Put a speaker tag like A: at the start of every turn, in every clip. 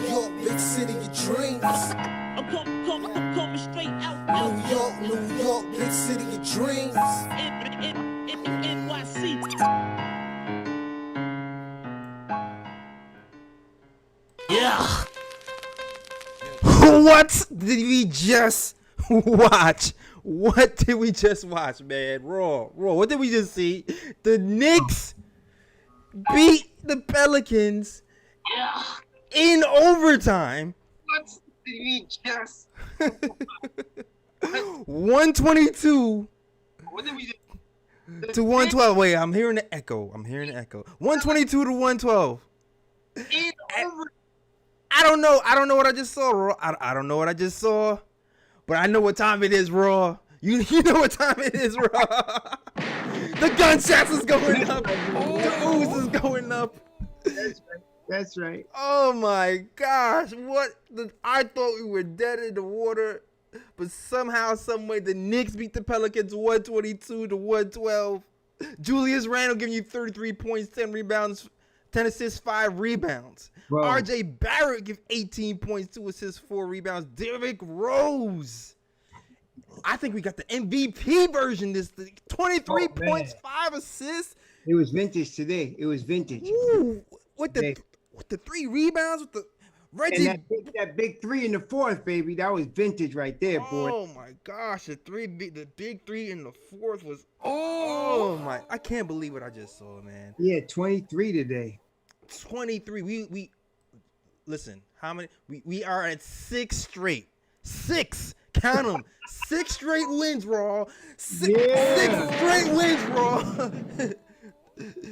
A: York, big city of dreams.
B: I'm coming straight out.
A: New York, big city of dreams.
B: NYC.
C: Yeah. What did we just watch? What did we just watch, man? Raw. What did we just see? The Knicks beat the Pelicans in overtime.
D: What did we just?
C: 122
D: What did we just?
C: to 112. Wait, I'm hearing the echo. 122 to 112.
D: In over.
C: I don't know what I just saw, Raw. I don't know what I just saw, but I know what time it is, Raw. You know what time it is, Raw. The gunshots is going up. The ooze is going up.
D: That's right.
C: Oh my gosh! I thought we were dead in the water, but somehow, some way, the Knicks beat the Pelicans 122 to 112. Julius Randall giving you 33 points, 10 rebounds, 10 assists, 5 rebounds.
D: Bro.
C: R.J. Barrett give 18 points, 2 assists, 4 rebounds. Derrick Rose. I think we got the MVP version. This 23 points, 5 assists.
D: It was vintage today. It was vintage.
C: Ooh, with the 3 rebounds, with the Reggie.
D: And that big 3 in the fourth, baby, that was vintage right there, boy.
C: Oh my gosh, the big 3 in the fourth was. Oh my! I can't believe what I just saw, man.
D: Yeah, 23 today.
C: 23. We listen. How many? We are at 6 straight. 6. Count them. 6 straight wins, Raw. 6 straight wins, Raw.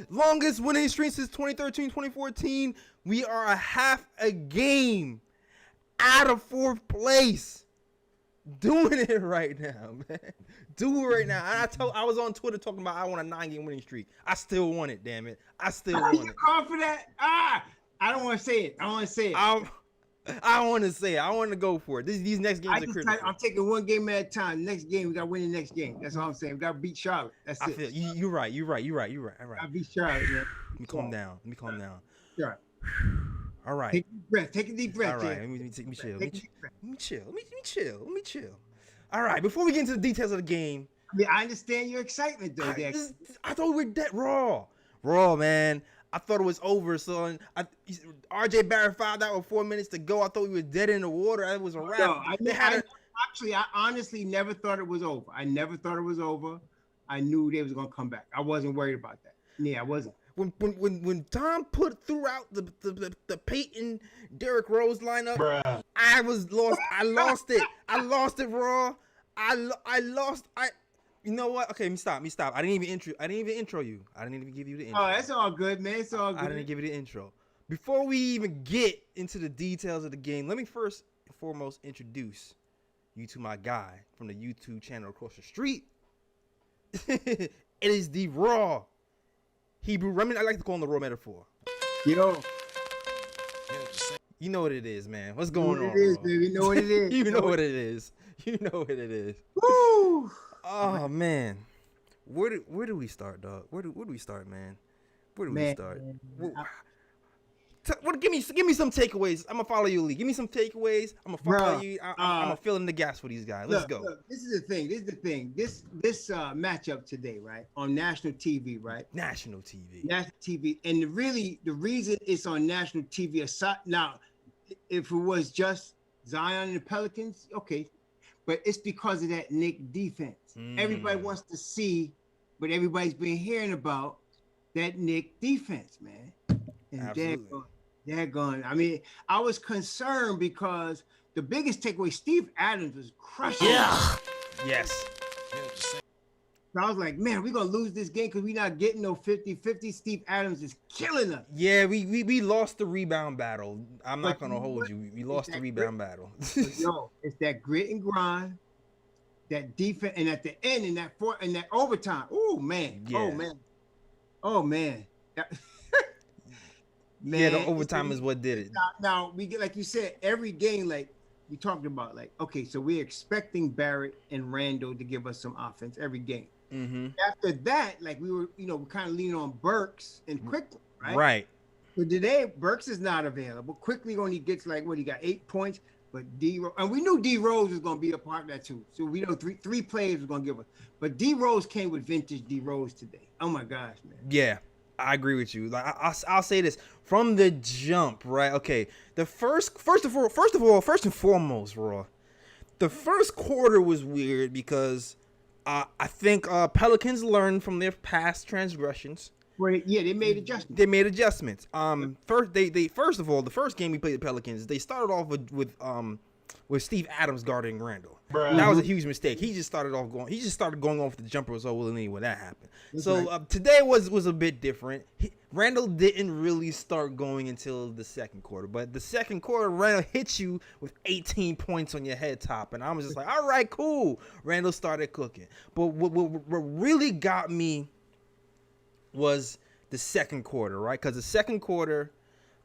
C: Longest winning streak since 2013, 2014. We are a half a game out of 4th place. Doing it right now, man. Do it right now. And I was on Twitter talking about I want a 9-game winning streak. I still want it, damn it. I still want it.
D: You call for that? I don't want to say it. I want to say it.
C: I want to say it. I want to go for it. These next games are critical.
D: I'm taking one game at a time. Next game, we got to win the next game. That's all I'm saying. We got to beat Charlotte. That's it.
C: I feel you're right. All right.
D: I beat Charlotte, man.
C: Let me calm down.
D: Sure.
C: All right.
D: Take a deep breath. Take a deep breath.
C: All right.
D: Jay.
C: Let me chill.
D: Take a deep breath.
C: Let me chill. All right. Before we get into the details of the game,
D: I mean, I understand your excitement, though, Dex.
C: I thought we were dead raw, man. I thought it was over. So R.J. Barrett fouled out with 4 minutes to go. I thought we were dead in the water. It was a wrap.
D: No, I honestly never thought it was over. I never thought it was over. I knew they was gonna come back. I wasn't worried about that. Yeah, I wasn't.
C: When Tom threw out the Peyton Derrick Rose lineup,
E: Bruh.
C: I was lost. I lost it. I lost it, Raw. You know what? Okay, stop. I didn't even intro you. I didn't even give you the intro.
D: Oh, that's all good, man. It's all good.
C: I didn't give you the intro. Before we even get into the details of the game, let me first and foremost introduce you to my guy from the YouTube channel across the street. It is the Raw Hebrew. I mean, I like to call him the Raw Metaphor.
D: Yo.
C: You know what it is, man. What's going on?
D: You know what it is.
C: You know what it is. You know what it is.
D: Woo!
C: Oh man, where do we start, dog? Where do we start, man? Where do we start? Give me some takeaways. I'm gonna follow you, Lee. Give me some takeaways. I'm gonna follow you. I'm gonna fill in the gaps for these guys. Let's go.
D: Look, this is the thing. This matchup today, right, on national TV, right?
C: National TV.
D: National TV, and the reason it's on national TV aside now, if it was just Zion and the Pelicans, okay. But it's because of that Knick defense. Everybody wants to see what everybody's been hearing about, that Knick defense, man. And they're going. I mean, I was concerned because the biggest takeaway, Steve Adams was crushing.
C: Yeah. Yes.
D: So I was like, man, we're going to lose this game because we're not getting no 50-50. Steve Adams is killing us.
C: Yeah, we lost the rebound battle. I'm not going to hold you. We lost the rebound battle.
D: Yo, it's that grit and grind, that defense, and at the end, in that overtime. Oh, man.
C: Yeah.
D: Oh, man. Man,
C: yeah, the overtime is what did it.
D: Now, we get, like you said, every game, like we talked about, like, okay, so we're expecting Barrett and Randall to give us some offense every game.
C: Mm-hmm.
D: After that, like we were, we're kind of leaning on Burks and Quick, right?
C: Right.
D: But today, Burks is not available. Quickly only gets like what he got 8 points. But and we knew D Rose was gonna be a part of that too. So we know three players was gonna give us. But D Rose came with vintage D Rose today. Oh my gosh, man.
C: Yeah, I agree with you. Like I'll say this from the jump, right? Okay, the first and foremost, Raw. The first quarter was weird because I think Pelicans learned from their past transgressions.
D: Right, yeah, they made adjustments.
C: First of all, the first game we played the Pelicans, they started off with Steve Adams guarding Randall. Bruh. That was a huge mistake. He just started going off the jumper so willingly when that happened.
D: That's
C: so
D: right.
C: Today was a bit different. Randall didn't really start going until the second quarter, but the second quarter, Randall hit you with 18 points on your head top, and I was just like, all right, cool. Randall started cooking. But what really got me was the second quarter, right? Because the second quarter,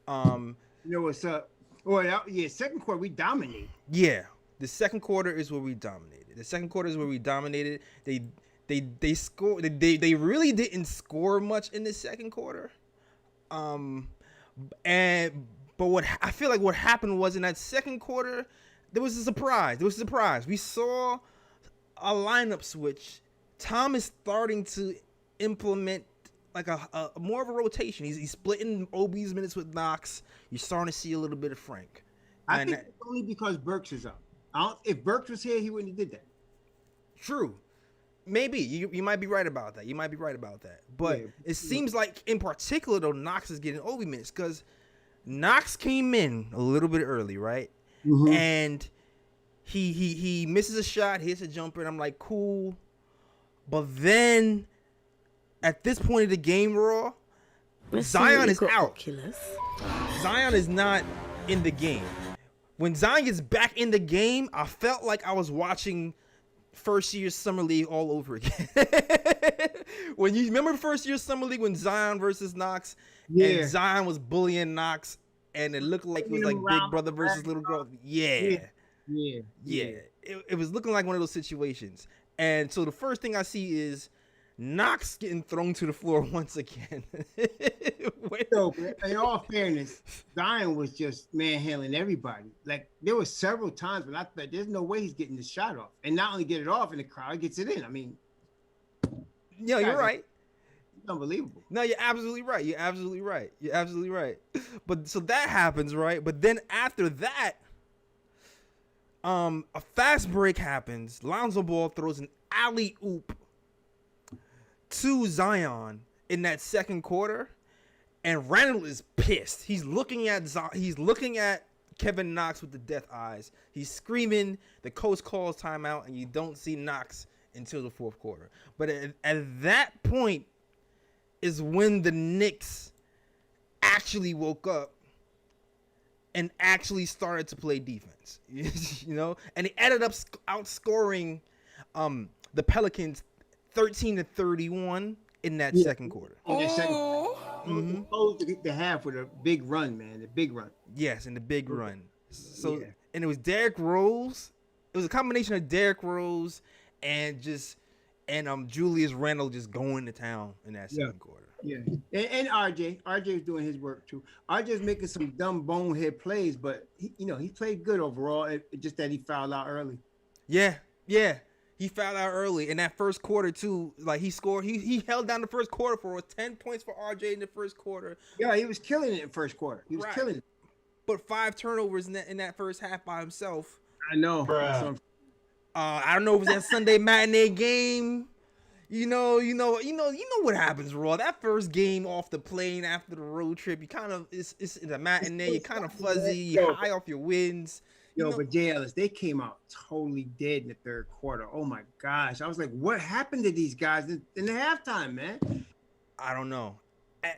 D: you know what's up? Oh yeah, second quarter we dominated.
C: Yeah, the second quarter is where we dominated. They scored. They really didn't score much in the second quarter. But what I feel like what happened was in that second quarter, there was a surprise. We saw a lineup switch. Tom is starting to implement like a more of a rotation. He's splitting Obi's minutes with Knox. You're starting to see a little bit of Frank.
D: I think it's only because Burks is up. If Burks was here, he wouldn't have did that.
C: True. Maybe. You might be right about that. But yeah, it seems like, in particular, though, Knox is getting Obi minutes because Knox came in a little bit early, right? Mm-hmm. And he misses a shot, hits a jumper, and I'm like, cool. But then at this point of the game, Raw, Zion is out. Zion is not in the game. When Zion gets back in the game, I felt like I was watching first year Summer League all over again. When you remember first year Summer League when Zion versus Knox, and Zion was bullying Knox, and it looked like it was like big brother versus little girl. Yeah. It was looking like one of those situations. And so the first thing I see is Knox getting thrown to the floor once again.
D: So, in all fairness, Zion was just manhandling everybody. Like, there were several times when I thought there's no way he's getting the shot off. And not only get it off in the crowd, he gets it in. I mean,
C: yeah, you're right.
D: It's unbelievable.
C: No, you're absolutely right. But so that happens, right? But then after that, a fast break happens. Lonzo Ball throws an alley-oop to Zion in that second quarter, and Randall is pissed. He's looking at Kevin Knox with the death eyes. He's screaming. The coach calls timeout, and you don't see Knox until the fourth quarter. But at that point is when the Knicks actually woke up and actually started to play defense. And they ended up outscoring the Pelicans 13-31 in that second quarter.
D: In the second quarter. Mm-hmm. Supposed to get the half with a big run, man. The big run.
C: Yes, in the big run. So and it was Derrick Rose. It was a combination of Derrick Rose and Julius Randle just going to town in that second quarter.
D: Yeah. And RJ. RJ was doing his work too. RJ's making some dumb bonehead plays, but he played good overall. Just that he fouled out early.
C: Yeah. He fouled out early in that first quarter too. Like he scored, he held down the first quarter for 10 points for RJ in the first quarter.
D: Yeah, he was killing it in the first quarter. He was killing it.
C: But 5 turnovers in that first half by himself.
D: I know.
C: I don't know if it was that Sunday matinee game. You know what happens, Raw. That first game off the plane after the road trip, you kind of it's the matinee. You're kind of fuzzy. You're high off your wins.
D: But Jay Ellis, they came out totally dead in the third quarter. Oh my gosh. I was like, what happened to these guys in the halftime, man?
C: I don't know.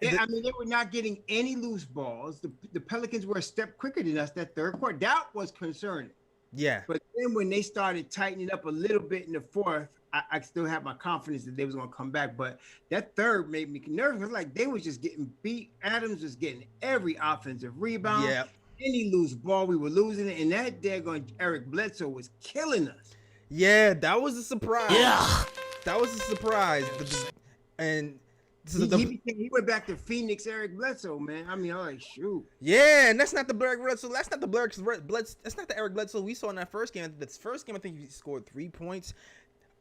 D: They were not getting any loose balls. The Pelicans were a step quicker than us that third quarter. That was concerning.
C: Yeah.
D: But then when they started tightening up a little bit in the fourth, I still have my confidence that they was going to come back. But that third made me nervous. It was like they was just getting beat. Adams was getting every offensive rebound.
C: Yeah.
D: Any loose ball, we were losing it, and that daggone Eric Bledsoe was killing us.
C: Yeah, that was a surprise. Yeah, that was a surprise. And
D: He went back to Phoenix Eric Bledsoe, man. I mean, I was like, shoot.
C: Yeah, and that's not the Eric Bledsoe. That's not the That's not the Eric Bledsoe we saw in that first game. This first game, I think he scored 3 points.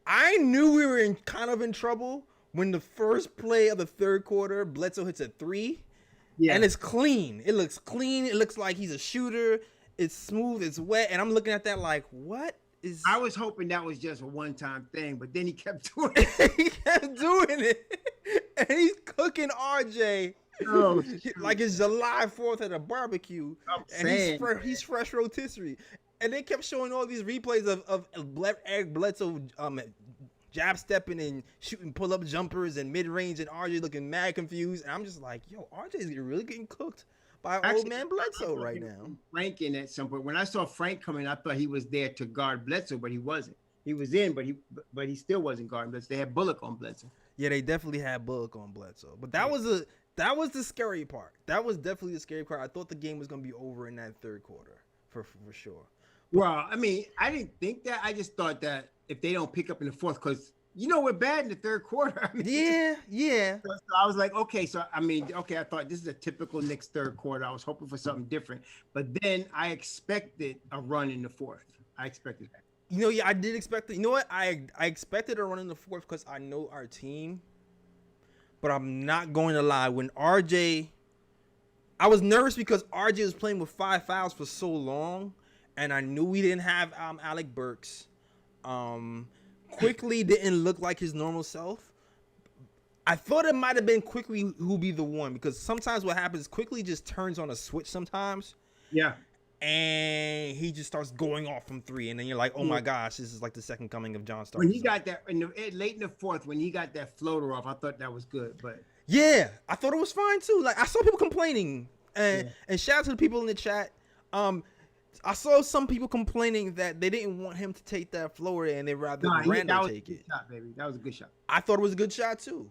C: I knew we were kind of in trouble when the first play of the third quarter, Bledsoe hits a 3. Yeah. And it's clean. It looks clean. It looks like he's a shooter. It's smooth. It's wet. And I'm looking at that like, what is...
D: I was hoping that was just a one-time thing, but then he kept doing it.
C: He kept doing it. And he's cooking RJ like it's July 4th at a barbecue. He's fresh rotisserie. And they kept showing all these replays of Eric Bledsoe jab stepping and shooting pull-up jumpers and mid-range, and RJ looking mad confused. And I'm just like, yo, RJ is really getting cooked by old man Bledsoe right now.
D: Frank in at some point. When I saw Frank coming, I thought he was there to guard Bledsoe, but he wasn't. He was in, but he still wasn't guarding Bledsoe. They had Bullock on Bledsoe.
C: Yeah, they definitely had Bullock on Bledsoe. But that was the scary part. That was definitely the scary part. I thought the game was gonna be over in that third quarter for sure.
D: Well, I mean, I didn't think that. I just thought that if they don't pick up in the fourth, because we're bad in the third quarter. I mean, yeah. So I was like, okay. So I thought this is a typical Knicks third quarter. I was hoping for something different, but then I expected a run in the fourth. I expected that.
C: I did expect it. You know what? I expected a run in the fourth because I know our team. But I'm not going to lie. When I was nervous because RJ was playing with 5 fouls for so long, and I knew we didn't have Alec Burks. Quickly didn't look like his normal self. I thought it might have been Quickly who'd be the one, because sometimes what happens, Quickly just turns on a switch sometimes. Yeah. And he just starts going off from 3, and then you're like, oh my gosh, this is like the second coming of John Starks.
D: When he got that late in the fourth, when he got that floater off, I thought that was good. But
C: yeah, I thought it was fine too. Like, I saw people complaining, and shout out to the people in the chat. I saw some people complaining that they didn't want him to take that floater, and they rather Randall take it.
D: Shot, baby. That was a good shot.
C: I thought it was a good shot too.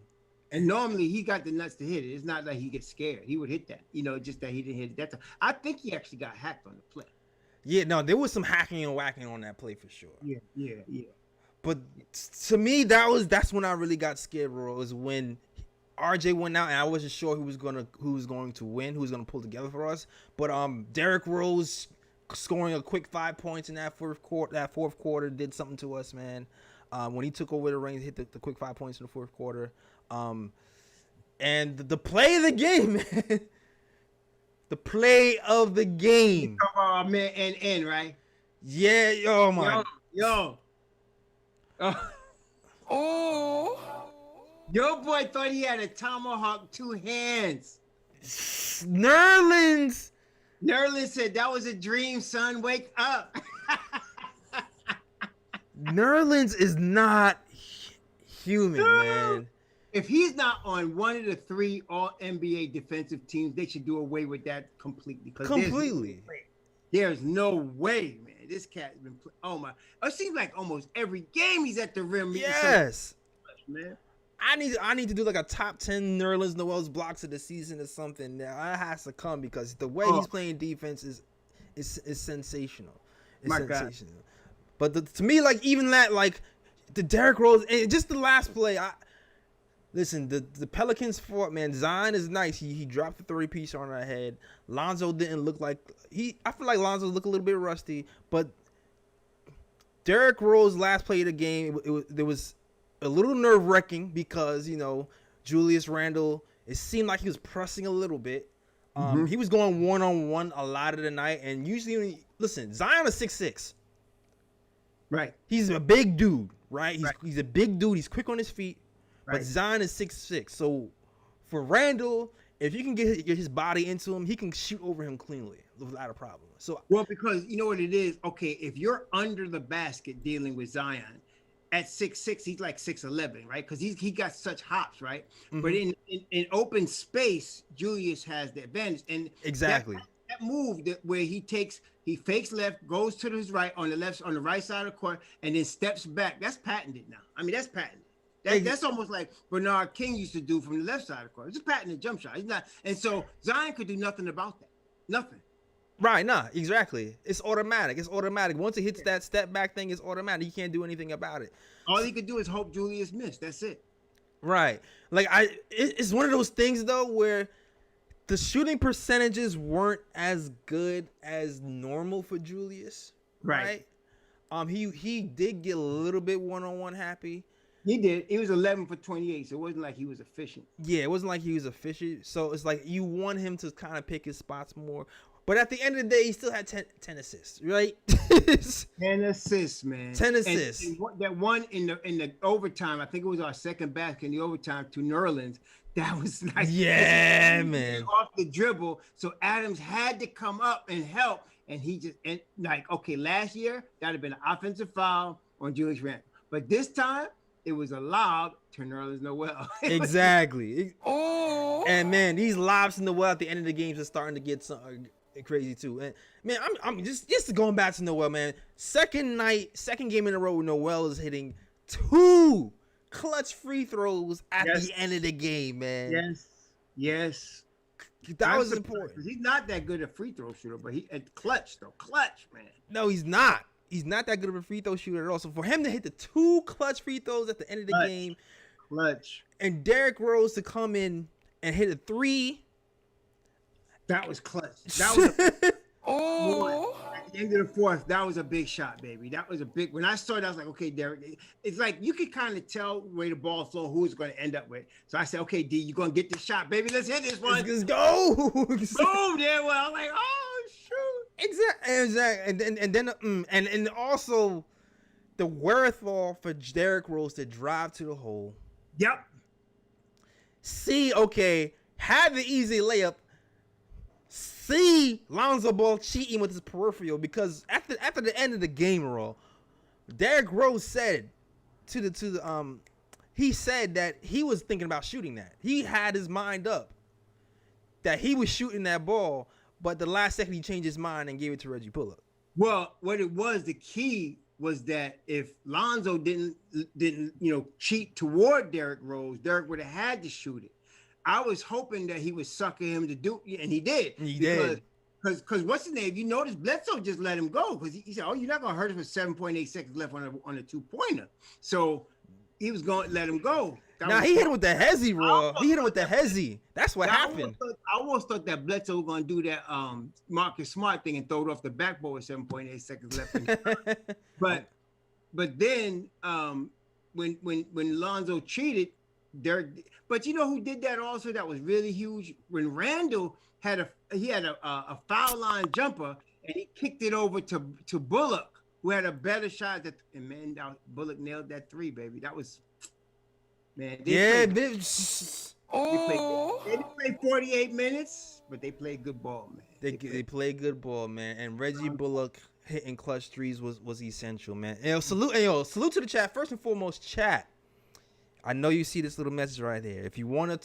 D: And normally he got the nuts to hit it. It's not like he gets scared. He would hit that. Just that he didn't hit it that time. I think he actually got hacked on the play.
C: Yeah, no, there was some hacking and whacking on that play for sure.
D: Yeah.
C: But to me, that's when I really got scared, bro. Was when RJ went out and I wasn't sure who was going to win, who was going to pull together for us. But Derrick Rose scoring a quick 5 points in that fourth quarter did something to us, man. When he took over the reins, hit the quick 5 points in the fourth quarter. And the play of the game, man. The play of the game.
D: Oh, man, and right?
C: Yeah, oh my.
D: Yo. Oh. Your boy thought he had a tomahawk 2 hands.
C: Nerlens
D: said, that was a dream, son. Wake up.
C: Nerlens is not human, man.
D: If he's not on one of the 3 All-NBA defensive teams, they should do away with that completely.
C: Completely.
D: There's no way, man. This cat's been oh my. It seems like almost every game he's at the rim.
C: Yes.
D: Man.
C: I need to do like a top 10 Nerlens Noel's blocks of the season or something. Now that has to come because the way he's playing defense is sensational. It's sensational. God. But to me, like even that, like the Derrick Rose and just the last play, listen, the Pelicans fought, man. Zion is nice. He dropped the 30-piece on our head. Lonzo didn't look like I feel like Lonzo looked a little bit rusty, but Derrick Rose last play of the game, there was a little nerve-wracking because, Julius Randall, it seemed like he was pressing a little bit. He was going one-on-one a lot of the night, and usually, listen, Zion is 6'6".
D: Right.
C: He's a big dude, right? He's a big dude. He's quick on his feet. Right. But Zion is 6'6". So for Randall, if you can get his body into him, he can shoot over him cleanly without a problem. So
D: because you know what it is? Okay, if you're under the basket dealing with Zion at 6'6", he's like 6'11", right? Because he got such hops, right? Mm-hmm. But in open space, Julius has the advantage. And
C: exactly
D: that move where he fakes left, goes to his right on the right side of the court, and then steps back. That's patented now. I mean, that's patented. That's almost like Bernard King used to do from the left side of the court. It's a patented jump shot. He's not, and so Zion could do nothing about that. Nothing.
C: Right, exactly. It's automatic. Once it hits that step back thing, it's automatic. You can't do anything about it.
D: All he could do is hope Julius missed. That's it.
C: Right. Like it's one of those things though where the shooting percentages weren't as good as normal for Julius. Right. He did get a little bit one-on-one happy.
D: He did. It was 11 for 28, so it wasn't like he was efficient.
C: Yeah, it wasn't like he was efficient. So it's like you want him to kind of pick his spots more. But at the end of the day, he still had 10 assists, right?
D: 10 assists, man.
C: 10 assists.
D: And that one in the overtime, I think it was our second basket in the overtime to Nerlens. That was nice.
C: Yeah, man.
D: Off the dribble. So Adams had to come up and help. And he just, and like, okay, last year, that would have been an offensive foul on Julius Randle. But this time, it was allowed to Nerlens Noel.
C: Exactly. And man, these lobs in the well at the end of the games are starting to get some crazy too. And man, I'm just going back to Noel, man. Second game in a row where Noel is hitting 2 clutch free throws at the end of the game, man.
D: Yes.
C: That was important.
D: He's not that good a free throw shooter, but he at clutch, man.
C: No, he's not. He's not that good of a free throw shooter at all. So for him to hit the 2 clutch free throws at the end of the game, and Derrick Rose to come in and hit a 3,
D: that was clutch. That was at the end of the fourth. That was a big shot, baby. That was a big. When I saw it, I was like, okay, Derrick. It's like you could kind of tell where the ball flow, who it's going to end up with. So I said, okay, D, you're going to get the shot, baby. Let's hit this one.
C: Let's go.
D: Boom! There, well, I was like, oh shoot.
C: Exactly. And also the wherewithal for Derrick Rose to drive to the hole.
D: Yep.
C: See, okay, had the easy layup. See Lonzo Ball cheating with his peripheral because after the end of the game, Derrick Rose said he said that he was thinking about shooting that. He had his mind up that he was shooting that ball, but the last second he changed his mind and gave it to Reggie Bullock.
D: Well, what it was, the key was that if Lonzo didn't cheat toward Derrick Rose, Derrick would have had to shoot it. I was hoping that he would sucker him to do, and he did. Because what's his name? You notice Bledsoe just let him go because he said, "Oh, you're not gonna hurt him with 7.8 seconds left on a 2-pointer." So he was gonna let him go.
C: Now he hit him with the hezzy, Raw. He hit him with the hezzy. That's what happened.
D: I almost thought that Bledsoe was gonna do that Marcus Smart thing and throw it off the backboard with 7.8 seconds left. But then when Lonzo cheated, Derrick. But you know who did that also? That was really huge. When Randall had a foul line jumper and he kicked it over to Bullock, who had a better shot. And man, Bullock nailed that 3, baby. That was, man. They didn't play 48 minutes, but they played good ball, man.
C: They played good ball, man. And Reggie Bullock hitting clutch 3s was essential, man. And salute to the chat. First and foremost, chat. I know you see this little message right here. If you want to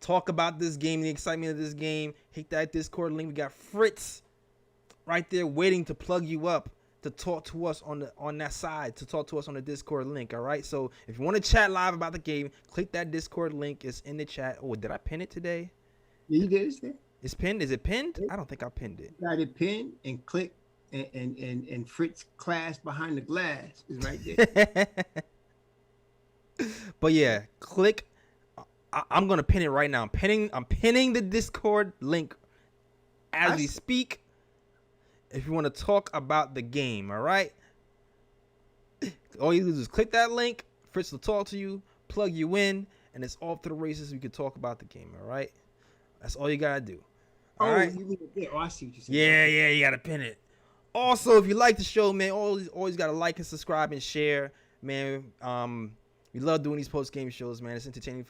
C: talk about this game, the excitement of this game, hit that Discord link. We got Fritz right there waiting to plug you up to talk to us on that side, to talk to us on the Discord link. All right. So if you want to chat live about the game, click that Discord link. It's in the chat. Oh, did I pin it today?
D: Yeah, you did.
C: It's pinned. Is it pinned? I don't think I pinned it.
D: Got it pinned and click and Fritz class behind the glass is right there.
C: But yeah, click. I'm gonna pin it right now. I'm pinning the Discord link as we speak. If you want to talk about the game, all right. All you do is click that link. Fritz will talk to you, plug you in, and it's off to the races. We can talk about the game, all right. That's all you gotta do. All right.
D: You mean it? Oh, I see what you're
C: Yeah,
D: saying.
C: you gotta pin it. Also, if you like the show, man, always gotta like and subscribe and share, man. We love doing these post-game shows, man. It's entertaining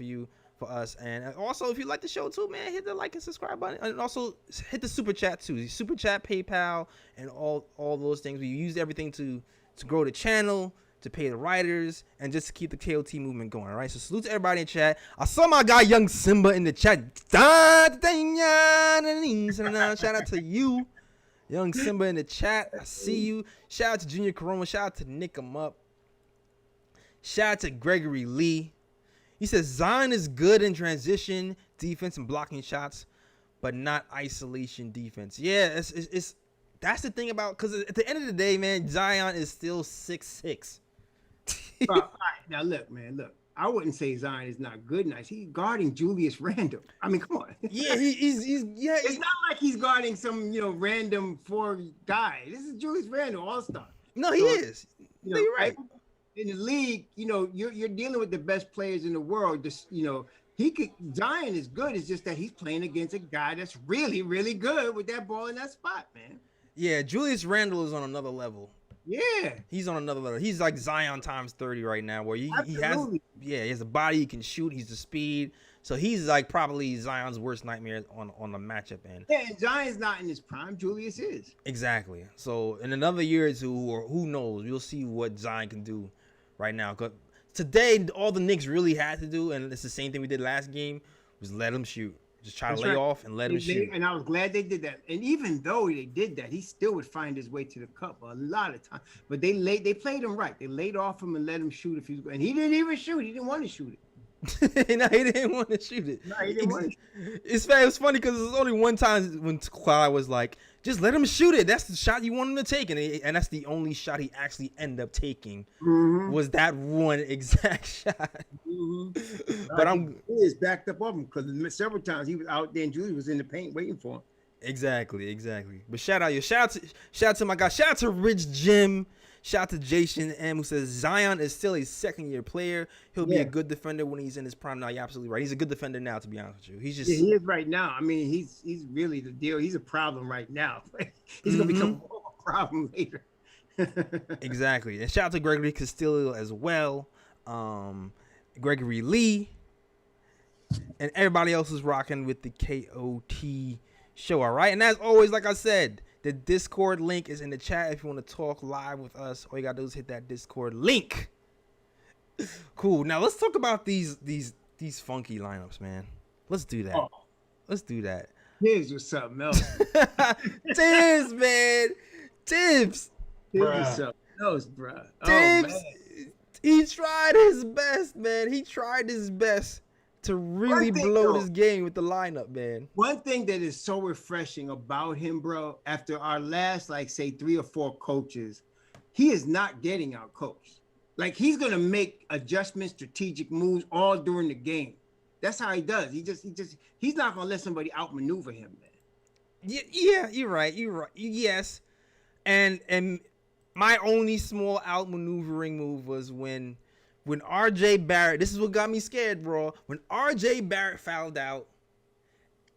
C: for us. And also, if you like the show too, man, hit the like and subscribe button. And also, hit the super chat too. Super chat, PayPal, and all those things. We use everything to grow the channel, to pay the writers, and just to keep the KOT movement going, all right? So salute to everybody in chat. I saw my guy Young Simba in the chat. Shout out to you, Young Simba in the chat. I see you. Shout out to Junior Corona. Shout out to Nick 'em up. Shout out to Gregory Lee. He says Zion is good in transition defense and blocking shots, but not isolation defense. Yeah, it's that's the thing about, because at the end of the day, man, Zion is still 6'6".
D: All right, now look, man, look. I wouldn't say Zion is not good. Nice. He's guarding Julius Randle. I mean, come on.
C: Yeah, he's
D: It's not like he's guarding some random 4 guy. This is Julius Randle, all-star.
C: No, he is. No, you're right.
D: In the league, you're dealing with the best players in the world. Just Zion is good. It's just that he's playing against a guy that's really, really good with that ball in that spot, man.
C: Yeah, Julius Randle is on another level.
D: Yeah,
C: he's on another level. He's like Zion times 30 right now, where he has a body, he can shoot, he's the speed. So he's like probably Zion's worst nightmare on the matchup end.
D: Yeah, and Zion's not in his prime. Julius is. Exactly.
C: So in another year or two, or who knows, we'll see what Zion can do right now. Because today, all the Knicks really had to do, and it's the same thing we did last game, was let him shoot. Just try to lay off and let him shoot.
D: And I was glad they did that. And even though they did that, he still would find his way to the cup a lot of times. But they played him right. They laid off him and let him shoot if he was going. And he didn't even shoot. He didn't want to shoot it.
C: No, he didn't want to shoot it.
D: No, he didn't want to.
C: It was funny because there's only one time when Kawhi was like, just let him shoot it. That's the shot you want him to take. And that's the only shot he actually ended up taking was that one exact shot. But
D: he is backed up of him because several times he was out there and Julius was in the paint waiting for him.
C: Exactly. But shout out to my guy. Shout out to Rich Jim. Shout out to Jason M, who says Zion is still a second-year player. He'll be a good defender when he's in his prime. Now, you're absolutely right. He's a good defender now, to be honest with you. He's just
D: he is right now. I mean, he's really the deal. He's a problem right now. He's gonna become more of a problem later.
C: Exactly. And shout out to Gregory Castillo as well. Gregory Lee. And everybody else is rocking with the KOT show, all right? And as always, like I said, the Discord link is in the chat. If you want to talk live with us, all you got to do is hit that Discord link. Cool. Now, let's talk about these funky lineups, man. Let's do that. Let's do that.
D: Tibbs was something else.
C: Tibbs, man. Tibbs.
D: Tibbs was something else, bro.
C: Tibbs, he tried his best, man. He tried his best to really blow this game with the lineup, man.
D: One thing that is so refreshing about him, bro, after our last, like, say, 3 or 4 coaches, he is not getting out coached. Like, he's going to make adjustments, strategic moves all during the game. That's how he does. He's not going to let somebody outmaneuver him, man.
C: Yeah, you're right. Yes. And my only small outmaneuvering move was when RJ Barrett, this is what got me scared, bro. When RJ Barrett fouled out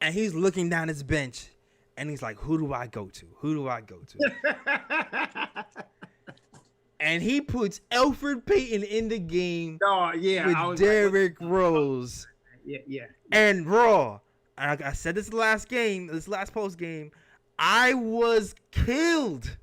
C: and he's looking down his bench and he's like, who do I go to? And he puts Elfrid Payton in the game with Derrick Rose.
D: Yeah.
C: And raw. I said this last post game, I was killed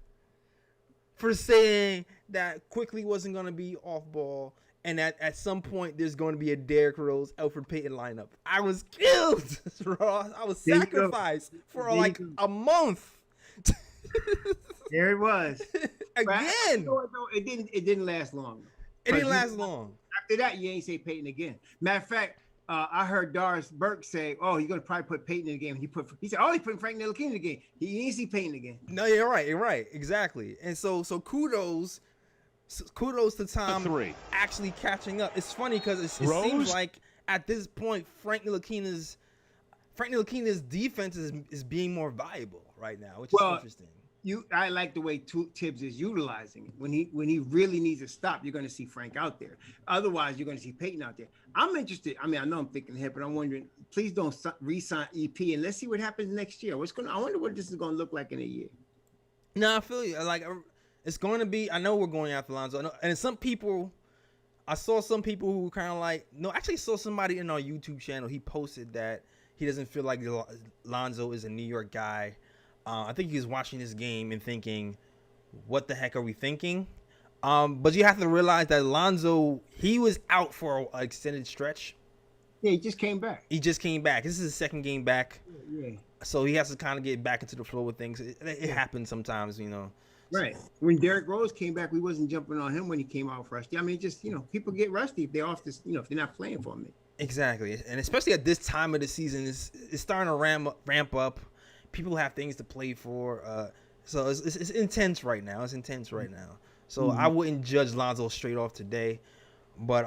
C: for saying that Quickly wasn't going to be off ball. And at some point, there's going to be a Derrick Rose, Elfrid Payton lineup. I was killed, Ross. I was sacrificed for like a month.
D: There it was.
C: Again.
D: It didn't last long.
C: It didn't last long.
D: After that, you ain't say Payton again. Matter of fact, I heard Doris Burke say, "Oh, you're gonna probably put Payton in the game." He said, "Oh, he's putting Frank Ntilikina in the game." He ain't see Payton again.
C: No, you're right, exactly. And so kudos to Tom actually catching up. It's funny because it seems like at this point Frank Ntilikina's defense is being more valuable right now, which is interesting.
D: I like the way Tibbs is utilizing it. When he really needs to stop, you're going to see Frank out there. Otherwise, you're going to see Payton out there. I'm interested. I mean, I know I'm thinking ahead, but I'm wondering. Please don't re-sign EP, and let's see what happens next year. I wonder what this is going to look like in a year.
C: No, I feel you. Like, it's going to be. I know we're going after Lonzo, and some people. I saw some people who kind of like. No, actually saw somebody in our YouTube channel. He posted that he doesn't feel like Lonzo is a New York guy. I think he was watching this game and thinking, what the heck are we thinking? But you have to realize that Lonzo, he was out for an extended stretch.
D: Yeah, he just came back.
C: This is his second game back.
D: Yeah.
C: So he has to kind of get back into the flow with things. It happens sometimes, you know.
D: Right. When Derrick Rose came back, we wasn't jumping on him when he came out rusty. I mean, just, people get rusty if they're off this, if they're not playing for me.
C: Exactly. And especially at this time of the season, it's starting to ramp up. People have things to play for, so it's intense right now. So I wouldn't judge Lonzo straight off today, but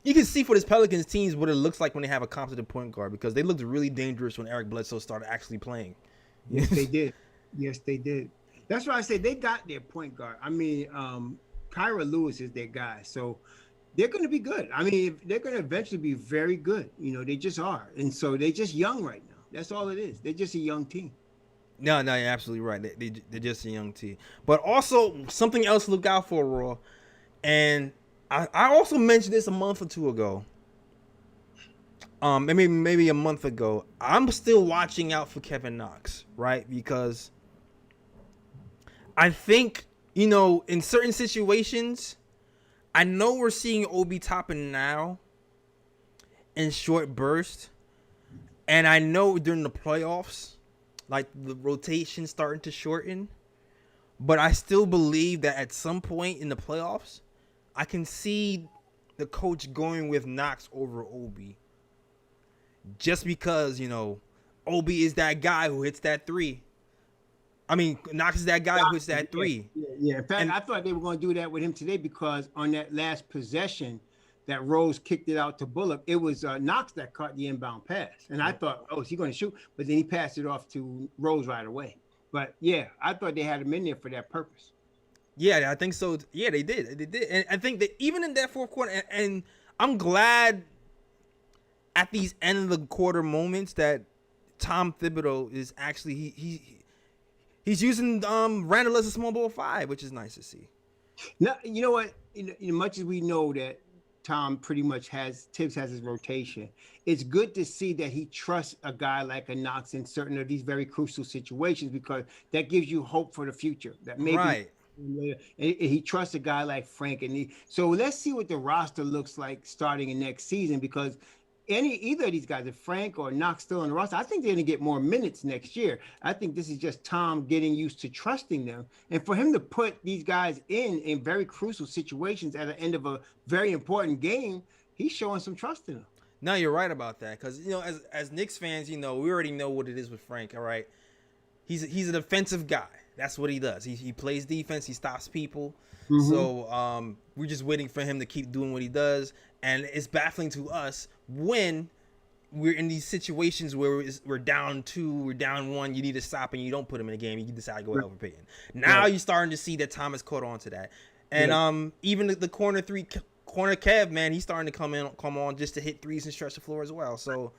C: you can see for this Pelicans teams what it looks like when they have a competent point guard, because they looked really dangerous when Eric Bledsoe started actually playing.
D: Yes, they did. Yes, they did. That's why I say they got their point guard. I mean, Kyra Lewis is their guy, so they're going to be good. I mean, they're going to eventually be very good. You know, they just are, and so they're just young right now. That's all it is. They're just a young team.
C: No, you're absolutely right. They're just a young team. But also something else to look out for, Raw, and I also mentioned this a month or two ago. Maybe a month ago. I'm still watching out for Kevin Knox, right? Because I think, you know, in certain situations, I know we're seeing Obi Toppin now in short bursts, and I know during the playoffs, like the rotation starting to shorten, but I still believe that at some point in the playoffs, I can see the coach going with Knox over Obi. Just because, you know, Obi is that guy who hits that three. I mean, Knox is that guy who hits that three.
D: Yeah. In fact, I thought they were going to do that with him today, because on that last possession that Rose kicked it out to Bullock, it was Knox that caught the inbound pass. And I thought, oh, is he going to shoot? But then he passed it off to Rose right away. But, yeah, I thought they had him in there for that purpose.
C: Yeah, I think so. Yeah, they did. They did. And I think that even in that fourth quarter, and I'm glad at these end of the quarter moments that Tom Thibodeau is actually he's using Randall as a small ball five, which is nice to see.
D: Now, you know what? Much as we know that Tom pretty much Tibbs has his rotation, it's good to see that he trusts a guy like a Knox in certain of these very crucial situations, because that gives you hope for the future. That maybe
C: right.
D: He trusts a guy like Frank, so let's see what the roster looks like starting in next season, because either of these guys, if Frank or Knox still on the roster, I think they're going to get more minutes next year. I think this is just Tom getting used to trusting them. And for him to put these guys in very crucial situations at the end of a very important game, he's showing some trust in them.
C: No, you're right about that. Because, you know, as Knicks fans, you know, we already know what it is with Frank, all right? He's a defensive guy. That's what he does. He plays defense. He stops people. Mm-hmm. So we're just waiting for him to keep doing what he does. And it's baffling to us when we're in these situations where we're down 2, we're down 1, you need to stop, and you don't put him in a game, you decide to go over Payton. Now you're starting to see that Thomas caught on to that. And even the corner Kev, man, he's starting to come on just to hit threes and stretch the floor as well. So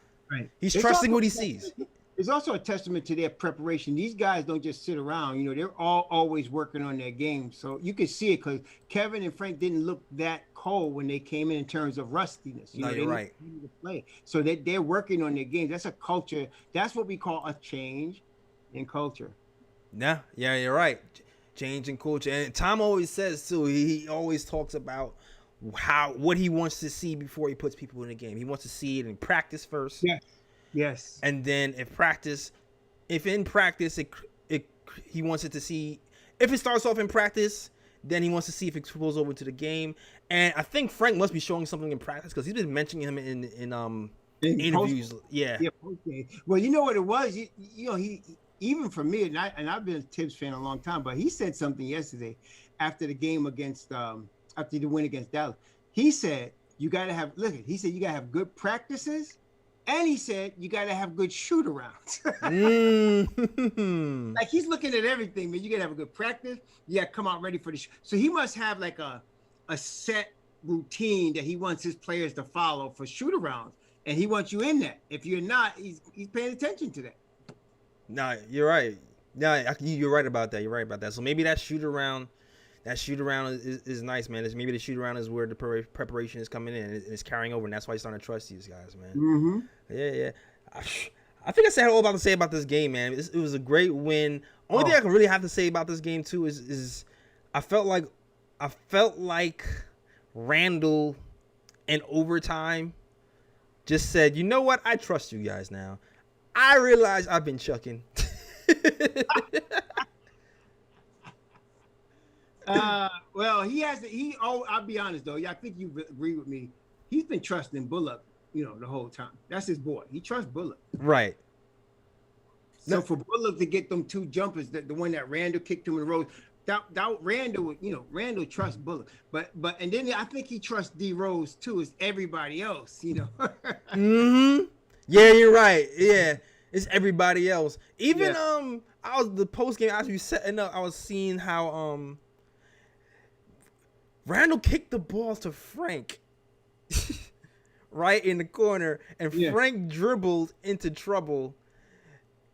C: he's trusting what he sees.
D: It's also a testament to their preparation. These guys don't just sit around. You know, they're always working on their game. So you can see it, because Kevin and Frank didn't look that cold when they came in terms of rustiness. You know,
C: you're right.
D: To play. So they're working on their game. That's a culture. That's what we call a change in culture.
C: Yeah, you're right. Change in culture. And Tom always says, too, he always talks about what he wants to see before he puts people in the game. He wants to see it in practice first.
D: Yeah. Yes.
C: And then if in practice, he wants it to see, if it starts off in practice, then he wants to see if it spills over to the game. And I think Frank must be showing something in practice, because he's been mentioning him in interviews. Yeah.
D: Okay. Well, you know what it was? You know, he even for me, and I've been a Tibbs fan a long time, but he said something yesterday after the game after the win against Dallas. He said, you got to have good practices. And he said, you got to have good shoot-arounds. Like, he's looking at everything, man. You got to have a good practice. You got to come out ready for the shoot. So he must have, like, a set routine that he wants his players to follow for shoot-arounds. And he wants you in that. If you're not, he's paying attention to that.
C: No, you're right. No, you're right about that. You're right about that. So maybe that shoot-around is nice, man. Maybe the shoot around is where the preparation is coming in, and it's carrying over, and that's why you're starting to trust these guys, man.
D: Mm-hmm.
C: Yeah. I think I said all about to say about this game, man. It was a great win. Only thing I can really have to say about this game too is I felt like Randall in overtime just said, you know what? I trust you guys now. I realize I've been chucking.
D: Well, I'll be honest though. I think you agree with me. He's been trusting Bullock, you know, the whole time. That's his boy. He trusts Bullock.
C: Right.
D: So for Bullock to get them 2 jumpers, the one that Randall kicked him in the road, that Randall, Randall trusts Bullock, but and then I think he trusts D Rose too as everybody else,
C: Mm-hmm. Yeah, you're right. Yeah, it's everybody else. Even I was the post game as we setting up. I was seeing how Randall kicked the ball to Frank, right in the corner, and Frank dribbled into trouble.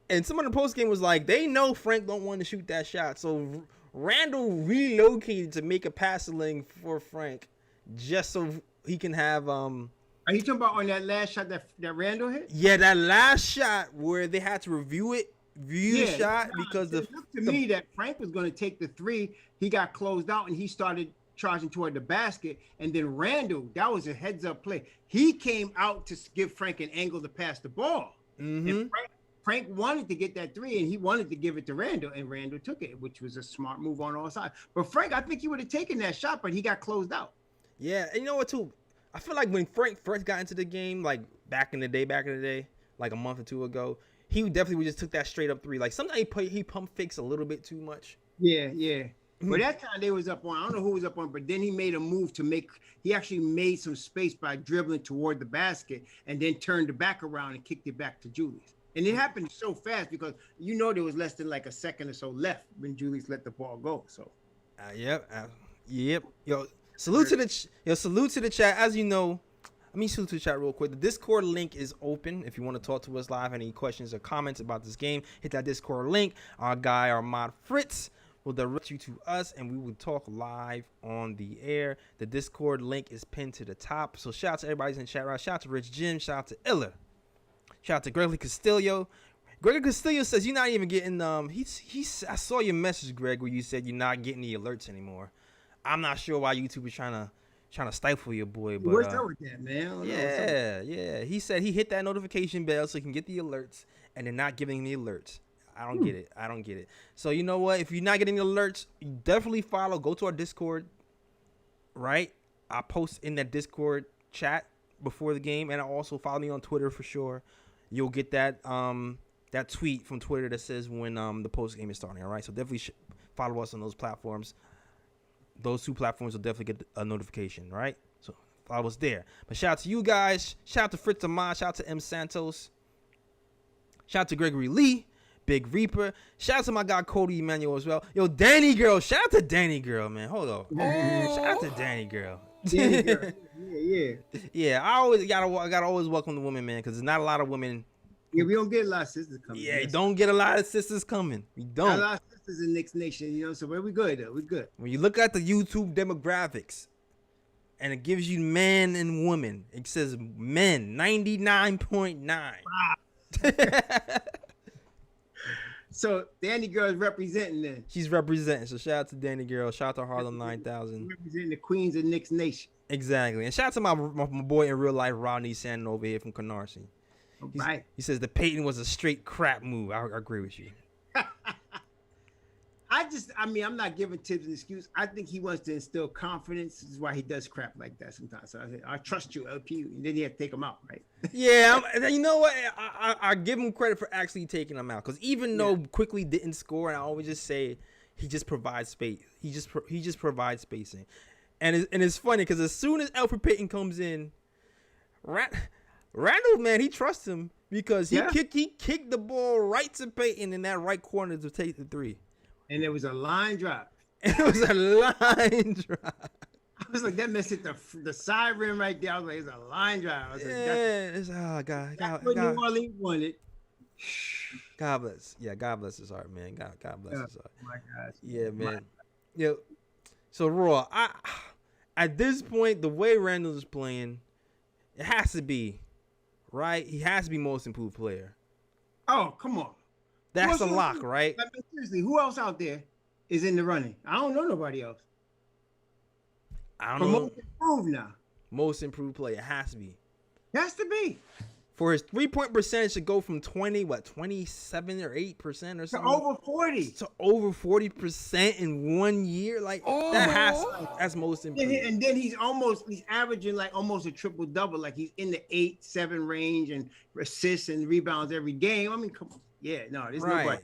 C: And someone in the post game was like, they know Frank don't want to shoot that shot, so Randall relocated to make a passing lane for Frank, just so he can have
D: Are you talking about on that last shot that Randall hit?
C: Yeah, that last shot where they had to review the shot because
D: it looked to me that Frank was going to take the three. He got closed out and he started charging toward the basket, and then Randall, that was a heads-up play. He came out to give Frank an angle to pass the ball.
C: Mm-hmm.
D: And Frank wanted to get that three, and he wanted to give it to Randall, and Randall took it, which was a smart move on all sides. But Frank, I think he would have taken that shot, but he got closed out.
C: Yeah, and you know what, too? I feel like when Frank first got into the game, like back in the day, like a month or two ago, he definitely just took that straight up three. Like sometimes he pump fakes a little bit too much.
D: Yeah. But that time they was up on, I don't know who was up on, but then he made a move he actually made some space by dribbling toward the basket and then turned the back around and kicked it back to Julius. And it happened so fast because there was less than like a second or so left when Julius let the ball go. So,
C: yep. Yo, salute to the chat. As you know, salute to the chat real quick. The Discord link is open. If you want to talk to us live, any questions or comments about this game, hit that Discord link. Our mod Fritz will direct you to us, and we will talk live on the air. The Discord link is pinned to the top. So shout out to everybody in the chat. Right? Shout out to Rich Jim. Shout out to Illa. Shout out to Gregory Castillo. Gregory Castillo says you're not even getting I saw your message, Greg, where you said you're not getting the alerts anymore. I'm not sure why YouTube is trying to stifle your boy, but
D: what's up with that, man?
C: Yeah. He said he hit that notification bell so he can get the alerts, and they're not giving the alerts. I don't get it. So you know what? If you're not getting the alerts, you definitely go to our Discord, right? I post in that Discord chat before the game, and I also follow me on Twitter for sure. You'll get that tweet from Twitter that says when the post game is starting. All right, so definitely follow us on those platforms. Those two platforms will definitely get a notification, right? So follow us there. But shout out to you guys. Shout out to Fritz Ahmad. Shout out to M Santos. Shout out to Gregory Lee. Big Reaper. Shout out to my guy Cody Emmanuel as well. Yo, Danny Girl. Shout out to Danny Girl, man. Hold up. Shout out to Danny Girl.
D: Danny Girl. Yeah.
C: I gotta always welcome the women, man, because there's not a lot of women.
D: Yeah, we don't get a lot of sisters coming.
C: Yeah, you don't get a lot of sisters coming. We don't.
D: Not a lot of sisters in Knicks Nation, so we good though. We good.
C: When you look at the YouTube demographics, and it gives you men and women, it says men 99.9. Wow.
D: So Danny Girl is representing then.
C: She's representing. So shout out to Danny Girl. Shout out to Harlem 9000.
D: Representing the queens of Knicks Nation.
C: Exactly. And shout out to my boy in real life, Rodney Sandon over here from Canarsie.
D: Right.
C: He says the Peyton was a straight crap move. I agree with you.
D: I'm not giving Tibbs an excuse. I think he wants to instill confidence. This is why he does crap like that sometimes. So I trust you, LP. And then you have to take him out, right?
C: Yeah, you know what? I give him credit for actually taking him out. Because even though Quickly didn't score, and I always just say he just provides space. He just provides spacing. And it's funny because as soon as Alfred Payton comes in, Randall, man, he trusts him because he kicked the ball right to Payton in that right corner to take the three.
D: And it was a line drop.
C: I was
D: like, that mess hit the side rim right there. I was like, it's a line drive. I was
C: like, God,
D: what New Orleans wanted.
C: God bless. Yeah, God bless his heart, man. God bless his heart.
D: My gosh.
C: Yeah, man. Yeah. So Raw, at this point, the way Randall is playing, it has to be, right? He has to be most improved player.
D: Oh, come on.
C: That's a lock, right?
D: I mean, seriously, who else out there is in the running? I don't know nobody else.
C: I don't know.
D: Most improved now.
C: Most improved player. It has to be.
D: It has to be.
C: For his 3-point percentage to go from 27 or 8% or something
D: to over 40
C: to over 40% in 1 year, like that's most improved.
D: And then he's averaging like almost a triple double, like he's in the 8-7 range and assists and rebounds every game. I mean, come on. Yeah, no, there's nobody.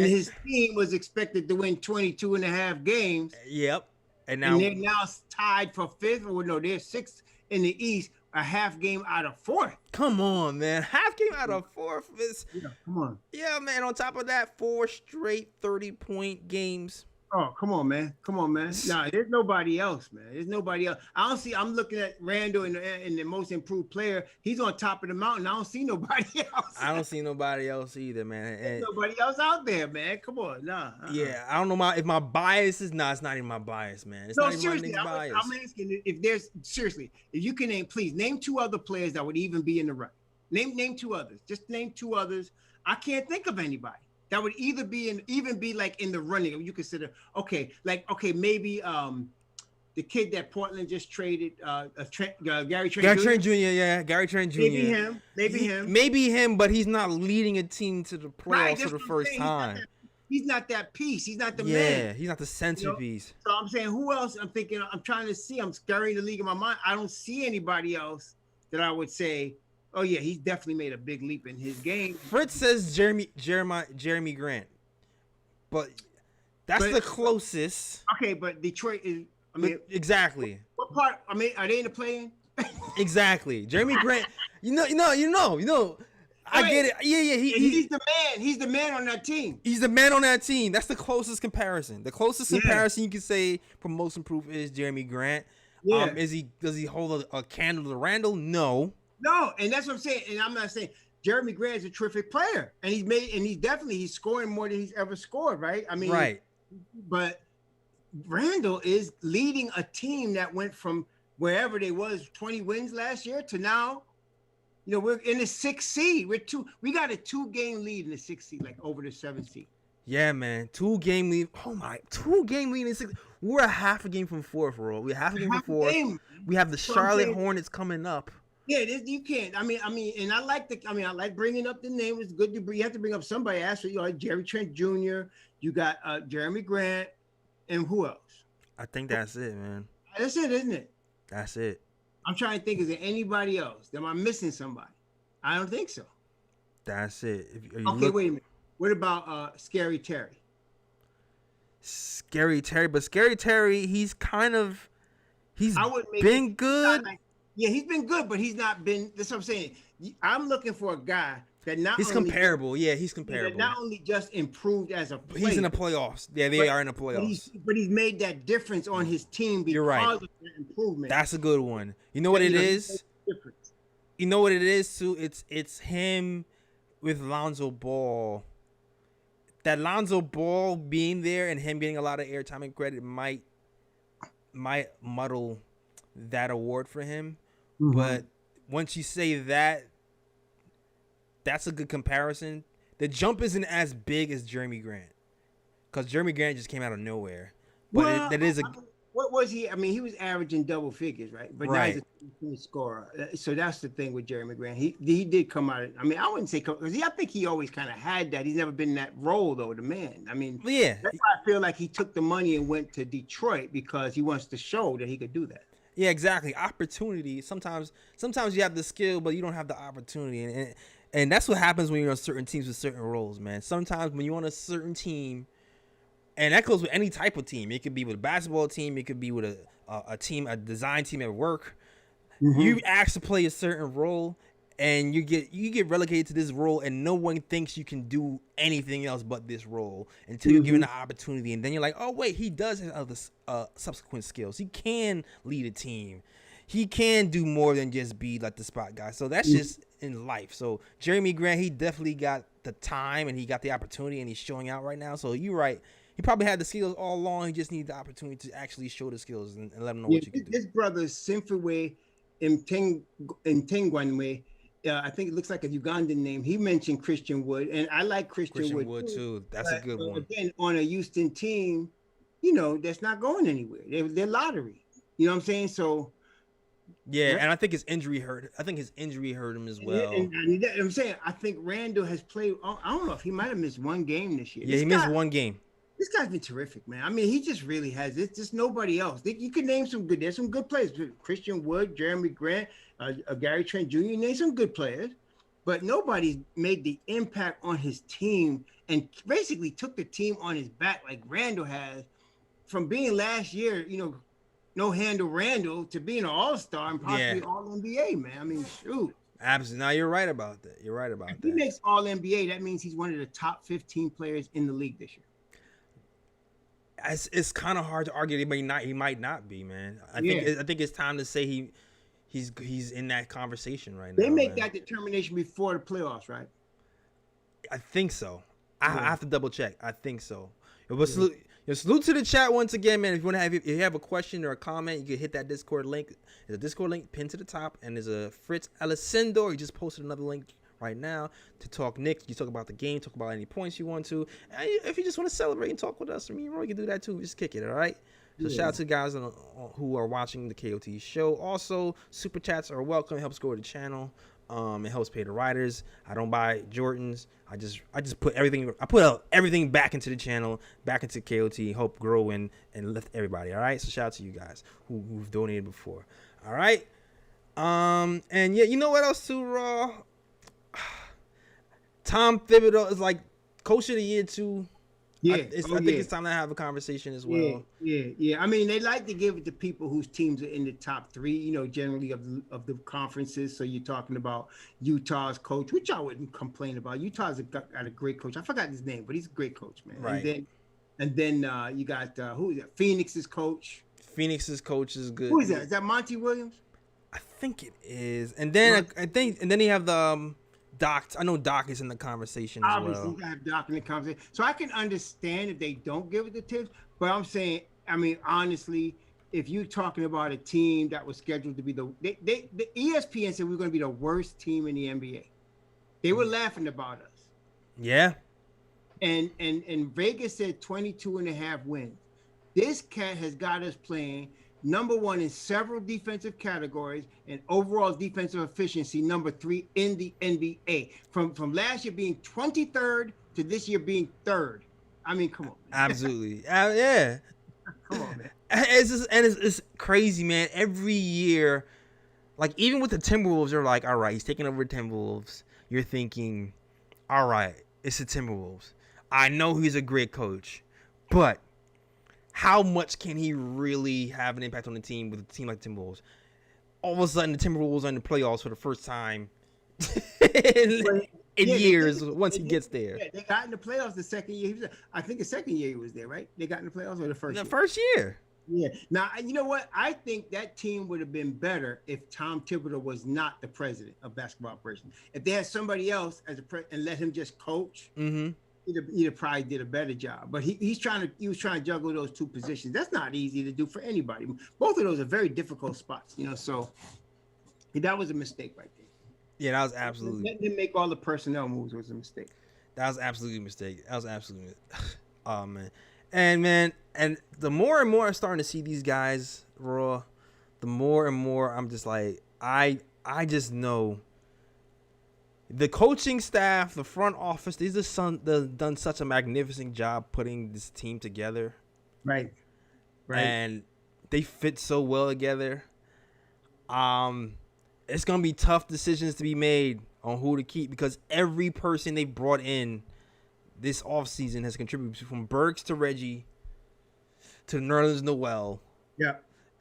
D: And his team was expected to win 22 and a half games.
C: Yep. And
D: they're now tied for 5th, or no, they're 6th in the East, a half game out of 4th.
C: Come on, man. Half game out of 4th is.
D: Yeah, come on.
C: Yeah, man. On top of that, 4 straight 30-point games.
D: Oh, come on, man. Come on, man. Nah, there's nobody else, man. There's nobody else. I don't see. I'm looking at Randall in the most improved player. He's on top of the mountain. I don't see nobody else.
C: I don't see nobody else either, man.
D: There's nobody else out there, man. Come on, nah.
C: Yeah, I don't know if my bias is. Nah, it's not even my bias, man. It's not
D: seriously,
C: even my bias.
D: I'm asking if there's seriously, if you can please name 2 other players that would even be in the run. Name 2 others. Just name 2 others. I can't think of anybody that would either be like in the running. You consider maybe the kid that Portland just traded, Gary Trent Jr.
C: Yeah, Gary Trent Jr.
D: Maybe him.
C: Maybe him, but he's not leading a team to the playoffs for the first time.
D: He's not that piece. He's not the man.
C: Yeah, he's not the centerpiece.
D: So I'm saying, who else? I'm thinking. I'm trying to see. I'm scouring the league in my mind. I don't see anybody else that I would say, oh yeah, he's definitely made a big leap in his game.
C: Fritz says Jeremy Grant, but that's the closest.
D: Okay, but Detroit is. I mean,
C: exactly.
D: What part? I mean, are they in the play-in?
C: Exactly. Jeremy Grant. You know. I get it. Yeah.
D: He's the man. He's the man on that team.
C: He's the man on that team. That's the closest comparison. The closest comparison you can say for most improved is Jeremy Grant.
D: Yeah.
C: Does he hold a candle to Randall? No.
D: No, and that's what I'm saying. And I'm not saying Jeremy Grant is a terrific player, and he's scoring more than he's ever scored, right? I mean,
C: right.
D: But Randall is leading a team that went from wherever they was 20 wins last year to now, we're in the 6th seed. We got a 2-game lead in the 6th seed, like over the 7th seed.
C: Yeah, man. 2-game lead. Oh my, 2-game lead in 6th. We're a half a game from 4th, bro. We're half a game from 4th. We have the Charlotte Hornets coming up.
D: Yeah, you can't. I mean, and I like bringing up the name. It's good you have to bring up somebody. Actually, Jerry Trent Jr. You got Jeremy Grant, and who else?
C: I think that's it, man.
D: That's it, isn't it?
C: That's it.
D: I'm trying to think. Is there anybody else? Am I missing somebody? I don't think so.
C: That's it.
D: Okay, wait a minute. What about Scary Terry?
C: Scary Terry, he's been good.
D: He's been good, but he's not been. That's what I'm saying. I'm looking for a guy that
C: he's comparable. Yeah, he's comparable.
D: Not only just improved as a player.
C: He's in the playoffs. Yeah, they are in the playoffs.
D: But he's made that difference on his team because of the improvement.
C: That's a good one. You know what it is? You know what it is, too? It's him with Lonzo Ball. That Lonzo Ball being there and him getting a lot of airtime and credit might muddle that award for him. Mm-hmm. But once you say that, that's a good comparison. The jump isn't as big as Jeremy Grant, because Jeremy Grant just came out of nowhere. But
D: what was he? I mean, he was averaging double figures, right? But now he's a scorer. So that's the thing with Jeremy Grant. He did come out. I mean, I wouldn't say because I think he always kind of had that. He's never been in that role though, the man. I mean,
C: yeah.
D: That's why I feel like he took the money and went to Detroit because he wants to show that he could do that.
C: Yeah, exactly. Opportunity. Sometimes you have the skill, but you don't have the opportunity, and that's what happens when you're on certain teams with certain roles, man. Sometimes when you're on a certain team, and that goes with any type of team. It could be with a basketball team. It could be with a team, a design team at work. Mm-hmm. You ask to play a certain role, and you get relegated to this role, and no one thinks you can do anything else but this role until you're given the opportunity, and then you're like, oh wait, he does have other subsequent skills. He can lead a team. He can do more than just be like the spot guy. So that's just in life. So Jeremy Grant, he definitely got the time and he got the opportunity, and he's showing out right now. So you're right. He probably had the skills all along. He just needed the opportunity to actually show the skills and let him know what you can do.
D: His brother, Simfiwe Ntengwanwe, I think it looks like a Ugandan name. He mentioned Christian Wood, and I like Christian Wood
C: too. That's a good one.
D: Again, on a Houston team, that's not going anywhere. They're lottery. You know what I'm saying? So.
C: Yeah, and I think his injury hurt. Him as well.
D: And I'm saying, I think Randall has played. I don't know if he might have missed one game this year.
C: Yeah, he missed one game.
D: This guy's been terrific, man. I mean, he just really has. It's just nobody else. You can name some good. There's some good players. Christian Wood, Jeremy Grant, Gary Trent Jr. Name some good players. but nobody's made the impact on his team and basically took the team on his back like Randall has, from being last year, no handle Randall, to being an all-star and possibly all NBA, man. I mean, shoot.
C: Absolutely. Now you're right about that. You're right about
D: If
C: that.
D: he makes all NBA, that means he's one of the top 15 players in the league this year.
C: It's kind of hard to argue. He might not be, man. I think it's time to say he's in that conversation right now.
D: They make that determination before the playoffs, right?
C: I think so. I have to double check. I think so. Salute to the chat once again, man. If you have a question or a comment, you can hit that Discord link. There's a Discord link pinned to the top, and there's a Fritz Alessandro. He just posted another link right now to talk Knicks. You talk about the game, talk about any points you want to. And if you just want to celebrate and talk with us, you can do that too. Just kick it, all right? So shout out to the guys who are watching the KOT show. Also, super chats are welcome. It helps grow the channel. It helps pay the writers. I don't buy Jordans. I just put everything. I put everything back into the channel, back into KOT. Hope grow and lift everybody. All right. So shout out to you guys who've donated before. All right. And yeah, you know what else too, Raw? Tom Thibodeau is like coach of the year too.
D: Yeah,
C: I think it's time to have a conversation as well.
D: Yeah. I mean, they like to give it to people whose teams are in the top three, generally of the conferences. So you're talking about Utah's coach, which I wouldn't complain about. Utah's got a great coach. I forgot his name, but he's a great coach, man.
C: Right.
D: And then you got who is that? Phoenix's coach.
C: Phoenix's coach is good.
D: Who is that? Is that Monty Williams?
C: I think it is. And then then they have the Doc. I know Doc is in the conversation as well.
D: Obviously, you got to have Doc in the conversation. So I can understand if they don't give it the tips, but I'm saying, I mean, honestly, if you're talking about a team that was scheduled to be the ESPN said we're going to be the worst team in the NBA. They were laughing about us.
C: Yeah.
D: And Vegas said 22.5 wins. This cat has got us playing number one in several defensive categories and overall defensive efficiency, number 3 in the NBA. From last year being 23rd to this year being 3rd. I mean, come on. Man.
C: Absolutely. Yeah.
D: Come on, man.
C: It's crazy, man. Every year, like even with the Timberwolves, they're like, all right, he's taking over the Timberwolves. You're thinking, all right, it's the Timberwolves. I know he's a great coach, but how much can he really have an impact on the team with a team like Timberwolves? All of a sudden, the Timberwolves are in the playoffs for the first time in years once he gets there.
D: Yeah, they got in the playoffs the second year. I think the second year he was there, right? They got in the playoffs or the first year?
C: The first year.
D: Yeah. Now, you know what? I think that team would have been better if Tom Thibodeau was not the president of basketball operations. If they had somebody else as and let him just coach, he'd probably did a better job. But he was trying to juggle those two positions. That's not easy to do for anybody. Both of those are very difficult spots, So that was a mistake right there.
C: Yeah, that was absolutely.
D: Letting him make all the personnel moves was a mistake.
C: That was absolutely a mistake. Oh man. And the more and more I'm starting to see these guys Raw, the more and more I'm just like, I just know the coaching staff, the front office, they've done such a magnificent job putting this team together.
D: Right.
C: And they fit so well together. It's going to be tough decisions to be made on who to keep because every person they brought in this offseason has contributed, from Burks to Reggie to Nerlens Noel.
D: Yeah.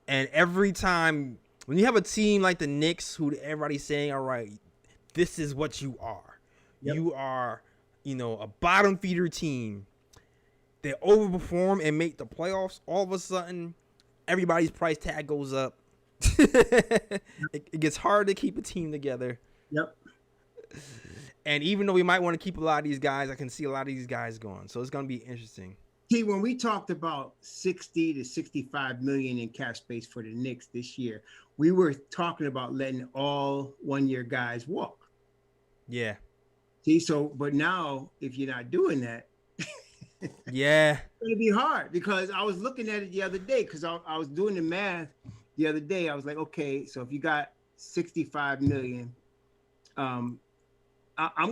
C: And every time when you have a team like the Knicks, who everybody's saying, all right, this is what you are. Yep. You are, a bottom feeder team. They overperform and make the playoffs. All of a sudden, everybody's price tag goes up. It gets hard to keep a team together.
D: Yep.
C: And even though we might want to keep a lot of these guys, I can see a lot of these guys going. So it's going to be interesting.
D: See, when we talked about 60 to 65 million in cap space for the Knicks this year, we were talking about letting all one-year guys walk.
C: Yeah.
D: See, but now if you're not doing that,
C: yeah,
D: it's going to be hard because I was looking at it the other day because I was doing the math the other day. I was like, okay, so if you got 65 million, I'm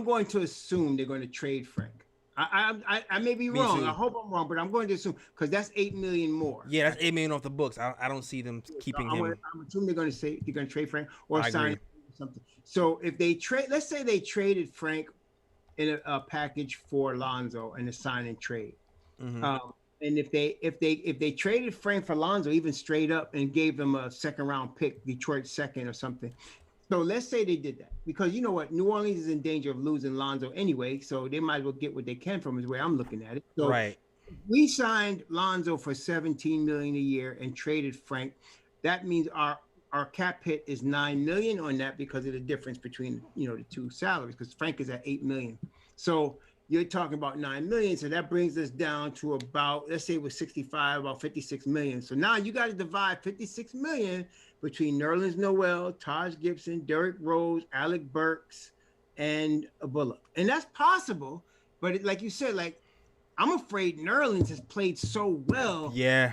D: going to assume they're going to trade Frank. I may be wrong.
C: Too.
D: I hope I'm wrong, but I'm going to assume because that's $8 million more.
C: Yeah, that's $8 million off the books. I don't see them keeping him.
D: I'm assuming they're going to trade Frank or sign something. So if they trade, let's say they traded Frank in a package for Lonzo and a sign and trade. And if they traded Frank for Lonzo, even straight up, and gave them a second round pick, Detroit second or something. So let's say they did that, because you know what, New Orleans is in danger of losing Lonzo anyway, so they might as well get what they can from him, is the way I'm looking at it. So
C: right.
D: We signed Lonzo for $17 million a year and traded Frank. That means our cap hit is $9 million on that because of the difference between the two salaries, because Frank is at $8 million. So you're talking about $9 million. So that brings us down to about, let's say it was 65, about $56 million. So now you got to divide $56 million between Nerlens Noel, Taj Gibson, Derrick Rose, Alec Burks, and Bullock. And that's possible, but like you said, like, I'm afraid Nerlens has played so well.
C: Yeah.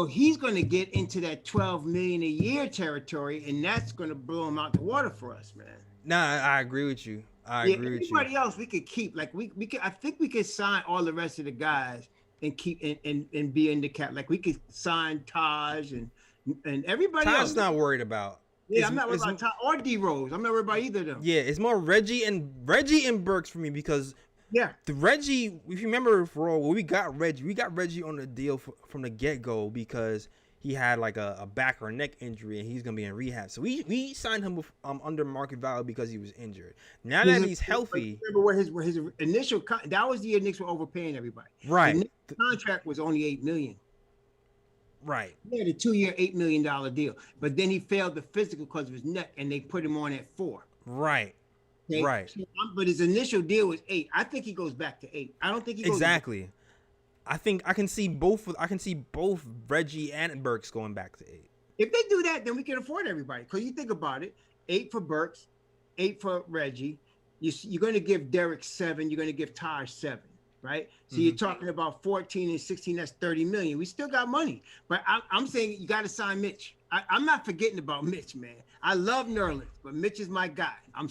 D: He's going to get into that $12 million a year territory, and that's going to blow him out the water for us, man.
C: Nah, I agree with you. I agree with you.
D: Everybody else we could keep. Like we could, I think we could sign all the rest of the guys and keep and be in the cap. Like we could sign Taj and everybody else.
C: Taj's not worried about.
D: Yeah, I'm not worried about Taj or D Rose. I'm not worried about either of them.
C: Yeah, it's more Reggie and Burks for me, because the Reggie, if you remember, we got Reggie on the deal from the get-go because he had like a back or neck injury and he's gonna be in rehab. So we signed him with, under market value because he was injured. Now that he's healthy,
D: remember where his initial that was the year Knicks were overpaying everybody.
C: Right.
D: The contract was only $8 million.
C: Right.
D: He had a 2-year, $8 million deal, but then he failed the physical because of his neck, and they put him on at 4.
C: Right.
D: Okay?
C: Right.
D: So, but his initial deal was 8. I think he goes back to 8. I don't think he goes
C: exactly. I think I can see both. I can see both Reggie and Burks going back to 8.
D: If they do that, then we can afford everybody. Because you think about it, 8 for Burks, 8 for Reggie. You're going to give Derek 7. You're going to give Taj 7. Right, so you're talking about 14 and 16. That's $30 million. We still got money, but I'm saying you got to sign Mitch. I'm not forgetting about Mitch, man. I love Nerlens, but Mitch is my guy. I'm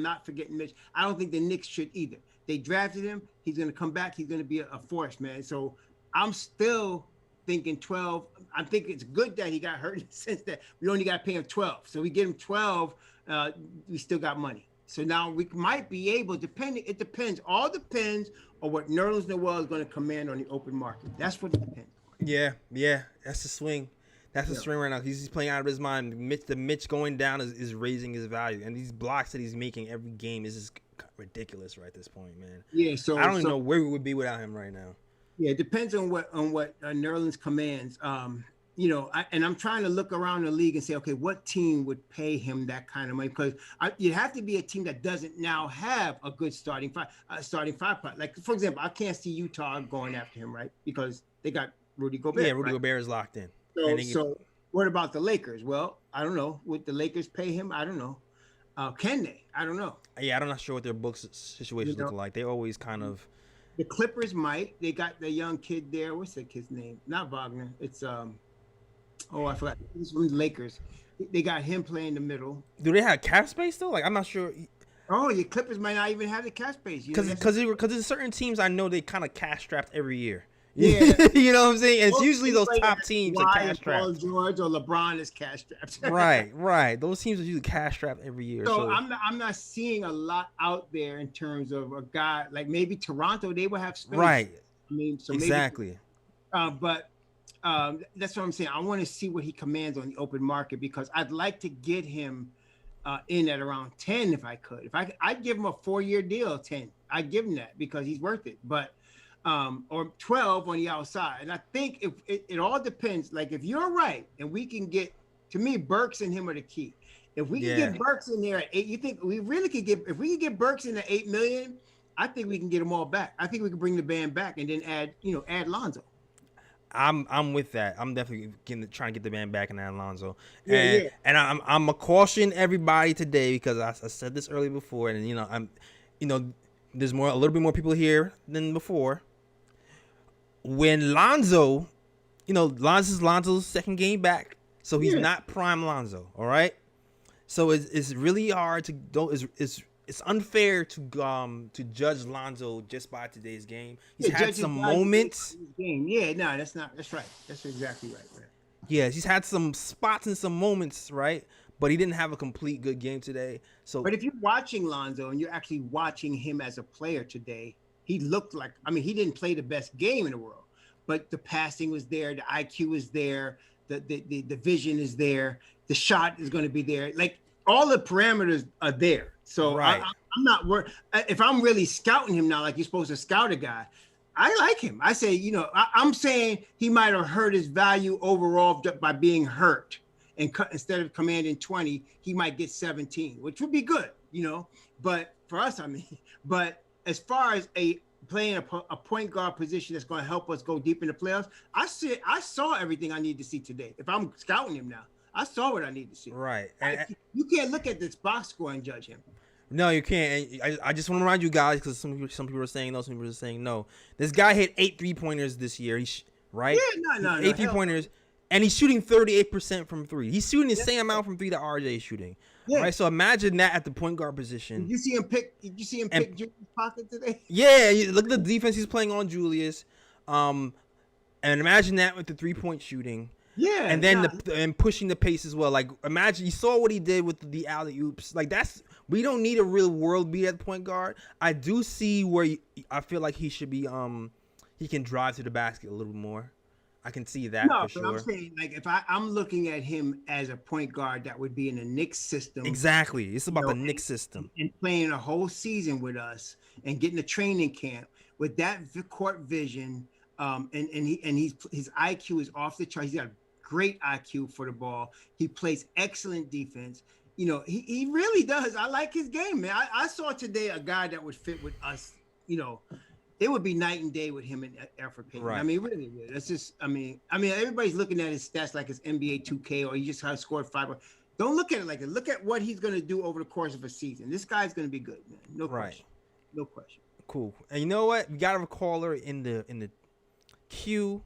D: not forgetting Mitch. I don't think the Knicks should either. They drafted him. He's going to come back. He's going to be a force, man. So I'm still thinking 12. I think it's good that he got hurt in the sense that we only got to pay him 12. So we get him 12. We still got money. So now we might be able, depending. It depends. All depends on what Nerlens Noel is going to command on the open market. That's what it depends on.
C: Yeah. That's the swing. That's the swing right now. He's playing out of his mind. The Mitch going down is raising his value, and these blocks that he's making every game is just ridiculous right at this point, man.
D: Yeah. So
C: I don't even know where we would be without him right now.
D: Yeah, it depends on what Nerlens commands. And I'm trying to look around the league and say, okay, what team would pay him that kind of money? Because you have to be a team that doesn't now have a good starting five. Like, for example, I can't see Utah going after him, right? Because they got Rudy Gobert.
C: Yeah, Rudy Gobert is locked in.
D: So what about the Lakers? Well, I don't know. Would the Lakers pay him? I don't know. Can they? I don't know.
C: Yeah, I'm not sure what their books situations look like. They always kind of.
D: The Clippers might. They got the young kid there. What's that kid's name? Not Wagner. It's I forgot. He's from the Lakers. They got him playing the middle.
C: Do they have cap space though? Like, I'm not sure.
D: Oh, the Clippers might not even have the cap space.
C: Because there's certain teams I know they kind of cash strapped every year.
D: Yeah,
C: you know what I'm saying? It's usually those top teams are cash strapped.
D: Paul George or LeBron is cash strapped.
C: Right. Those teams are usually cash strapped every year.
D: So I'm not seeing a lot out there in terms of a guy like maybe Toronto. They will have space.
C: Right.
D: I mean, so
C: exactly.
D: But that's what I'm saying. I want to see what he commands on the open market because I'd like to get him in at around 10 if I could. I'd give him a 4-year deal, 10. I'd give him that because he's worth it. But or 12 on the outside. And I think if it all depends. Like if you're right and we can get, to me, Burks and him are the key. If we can get Burks in there at 8, you think we really could get, if we can get Burks in at $8 million, I think we can get them all back. I think we can bring the band back and then add Lonzo.
C: I'm with that. I'm definitely trying to get the band back and add Lonzo. And I'm a caution everybody today because I said this earlier before, and there's a little bit more people here than before. When Lonzo's second game back, so he's not prime Lonzo. All right, so it's really hard to don't. It's unfair to judge Lonzo just by today's game. He's had some moments.
D: That's right. That's exactly right.
C: Yeah, he's had some spots and some moments, right? but he didn't have a complete good game today. So,
D: But if you're watching Lonzo and you're actually watching him as a player today, he looked like, I mean, he didn't play the best game in the world, but the passing was there, the IQ is there, the vision is there, the shot is going to be there. Like all the parameters are there. So
C: right.
D: I'm not worried. If I'm really scouting him now, like you're supposed to scout a guy, I like him. I say, you know, I'm saying he might have hurt his value overall by being hurt. And instead of commanding 20, he might get 17, which would be good, you know. But for us, I mean, but as far as playing a point guard position that's going to help us go deep in the playoffs, I saw everything I need to see today. If I'm scouting him now, I saw what I need to see.
C: Right.
D: You can't look at this box score and judge him.
C: No, you can't. I just want to remind you guys, because some people are saying no, some people are saying no. This guy hit 8 3-pointers this year. Right?
D: Yeah, no.
C: 8 3-pointers, and he's shooting 38% from three. He's shooting the same amount from three that RJ is shooting. Yeah. Right? So imagine that at the point guard position.
D: Did you see him pick Julius' pocket today?
C: Yeah, look at the defense he's playing on Julius. And imagine that with the 3-point shooting.
D: Yeah,
C: and then and pushing the pace as well. Like, imagine you saw what he did with the alley oops. Like, we don't need a real world beat at point guard. I do see where I feel like he should be. He can drive to the basket a little more. I can see that for sure.
D: I'm saying, like, if I'm looking at him as a point guard that would be in the Knicks system.
C: Exactly, it's about the Knicks system
D: and playing a whole season with us and getting a training camp with that court vision. And his IQ is off the chart. He's got great IQ for the ball. He plays excellent defense. You know, he really does. I like his game, man. I saw today a guy that would fit with us. You know, it would be night and day with him and Alfred Payton. Right. I mean, really. That's just. I mean, everybody's looking at his stats like it's NBA 2K or he just scored 5. Don't look at it like that. Look at what he's going to do over the course of a season. This guy's going to be good, man. No question. No question.
C: Cool. And you know what? We got a caller in the queue.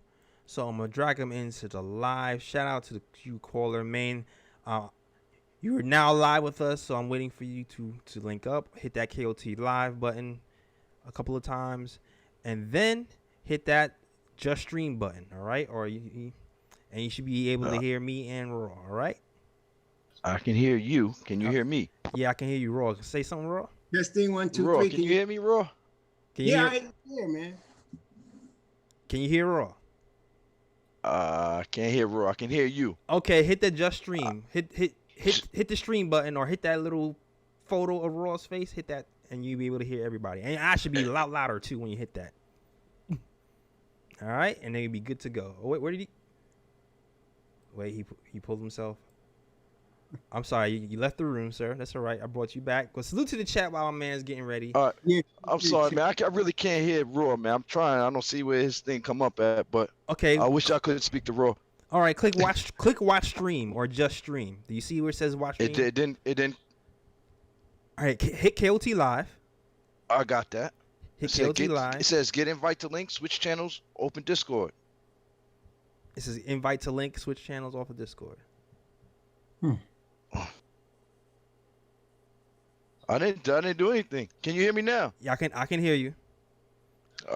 C: So I'm gonna drag him into the live. Shout out to the Q caller, man. You are now live with us, so I'm waiting for you to link up. Hit that KOT live button a couple of times, and then hit that just stream button. All right, and you should be able to hear me and Raw. All right.
E: I can hear you. Can you hear me?
C: Yeah, I can hear you, Raw. Say something, Raw.
D: Testing 1 2
E: Raw,
D: 3.
E: can you hear me, Raw?
D: I hear, man.
C: Can you hear Raw?
E: I can't hear Raw. I can hear you.
C: Okay, hit that just stream. Hit the stream button or hit that little photo of Raw's face. Hit that, and you'll be able to hear everybody. And I should be a lot louder too when you hit that. All right, and then you'll be good to go. Oh wait, where did he? Wait, he pulled himself. I'm sorry, you left the room, sir. That's all right. I brought you back. Well, salute to the chat while my man's getting ready.
E: I'm sorry, man. I really can't hear Raw, man. I'm trying. I don't see where his thing come up at, but
C: okay.
E: I wish I could speak to Raw.
C: All right, click watch stream or just stream. Do you see where it says watch stream?
E: It didn't.
C: All right, hit KOT live.
E: I got that.
C: Hit KOT live.
E: It says get invite to link, switch channels, open Discord.
C: It says invite to link, switch channels, off of Discord.
E: I didn't do anything. Can you hear me now?
C: Yeah, I can hear you.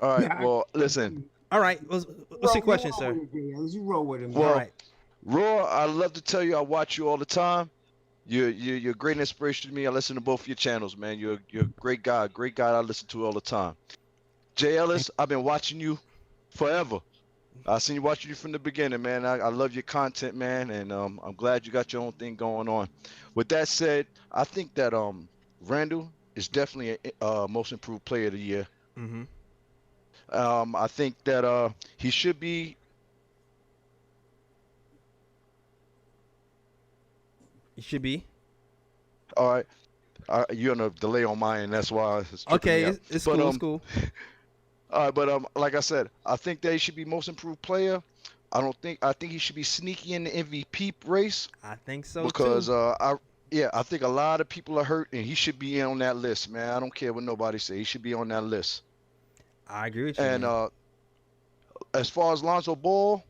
E: All right. Well, listen.
C: All right. What's your question, sir?
D: You roll with him.
E: Well,
C: all right.
E: Raw, I'd love to tell you I watch you all the time. You're a great inspiration to me. I listen to both your channels, man. You're a great guy. Great guy I listen to all the time. Jay Ellis, I've been watching you forever. I've seen you watching you from the beginning, man. I love your content, man, and I'm glad you got your own thing going on. With that said, I think that Randall is definitely a most improved player of the year.
C: Mm-hmm.
E: I think that he should be.
C: He should be.
E: All right. You're on a delay on my end. That's why.
C: Okay, it's cool. It's cool.
E: All right, but like I said, I think that he should be most improved player. I think he should be sneaky in the MVP race.
C: I think so
E: because
C: too.
E: I think a lot of people are hurt, and he should be on that list, man. I don't care what nobody say. He should be on that list.
C: I agree with you.
E: And as far as Lonzo Ball,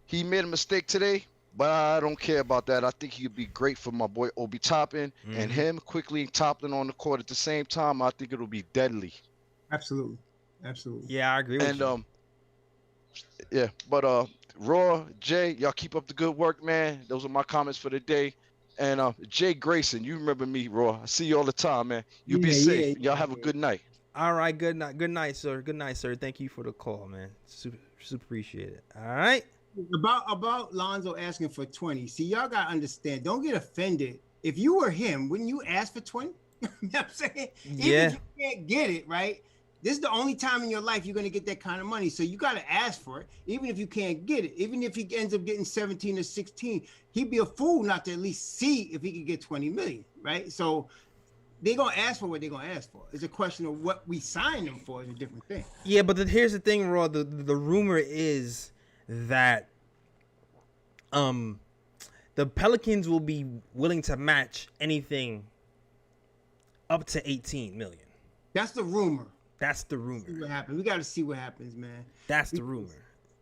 E: he made a mistake today, but I don't care about that. I think he would be great for my boy Obi Toppin, and him quickly toppling on the court at the same time. I think it'll be deadly.
D: Absolutely.
C: Yeah, I agree with you.
E: Yeah, but Raw, Jay, y'all keep up the good work, man. Those are my comments for the day. And Jay Grayson, you remember me, Raw. I see you all the time, man. You be
D: Yeah,
E: safe.
D: yeah,
E: Y'all have a good night.
C: All right, good night. Good night, sir. Good night, sir. Thank you for the call, man. Super appreciate it. All right.
D: About Lonzo asking for 20. See, y'all gotta understand. Don't get offended. If you were him, wouldn't you ask for 20? You know what I'm saying?
C: Yeah.
D: Even if you can't get it, right? This is the only time in your life you're gonna get that kind of money. So you gotta ask for it, even if you can't get it. Even if he ends up getting 17 or 16, he'd be a fool not to at least see if he could get 20 million, right? So they're gonna ask for what they're gonna ask for. It's a question of what we sign them for is a different thing.
C: Yeah, but here's the thing, Raw. The rumor is that the Pelicans will be willing to match anything up to 18 million.
D: That's the rumor.
C: That's the rumor.
D: See what happens. We got to see what happens, man.
C: That's the rumor.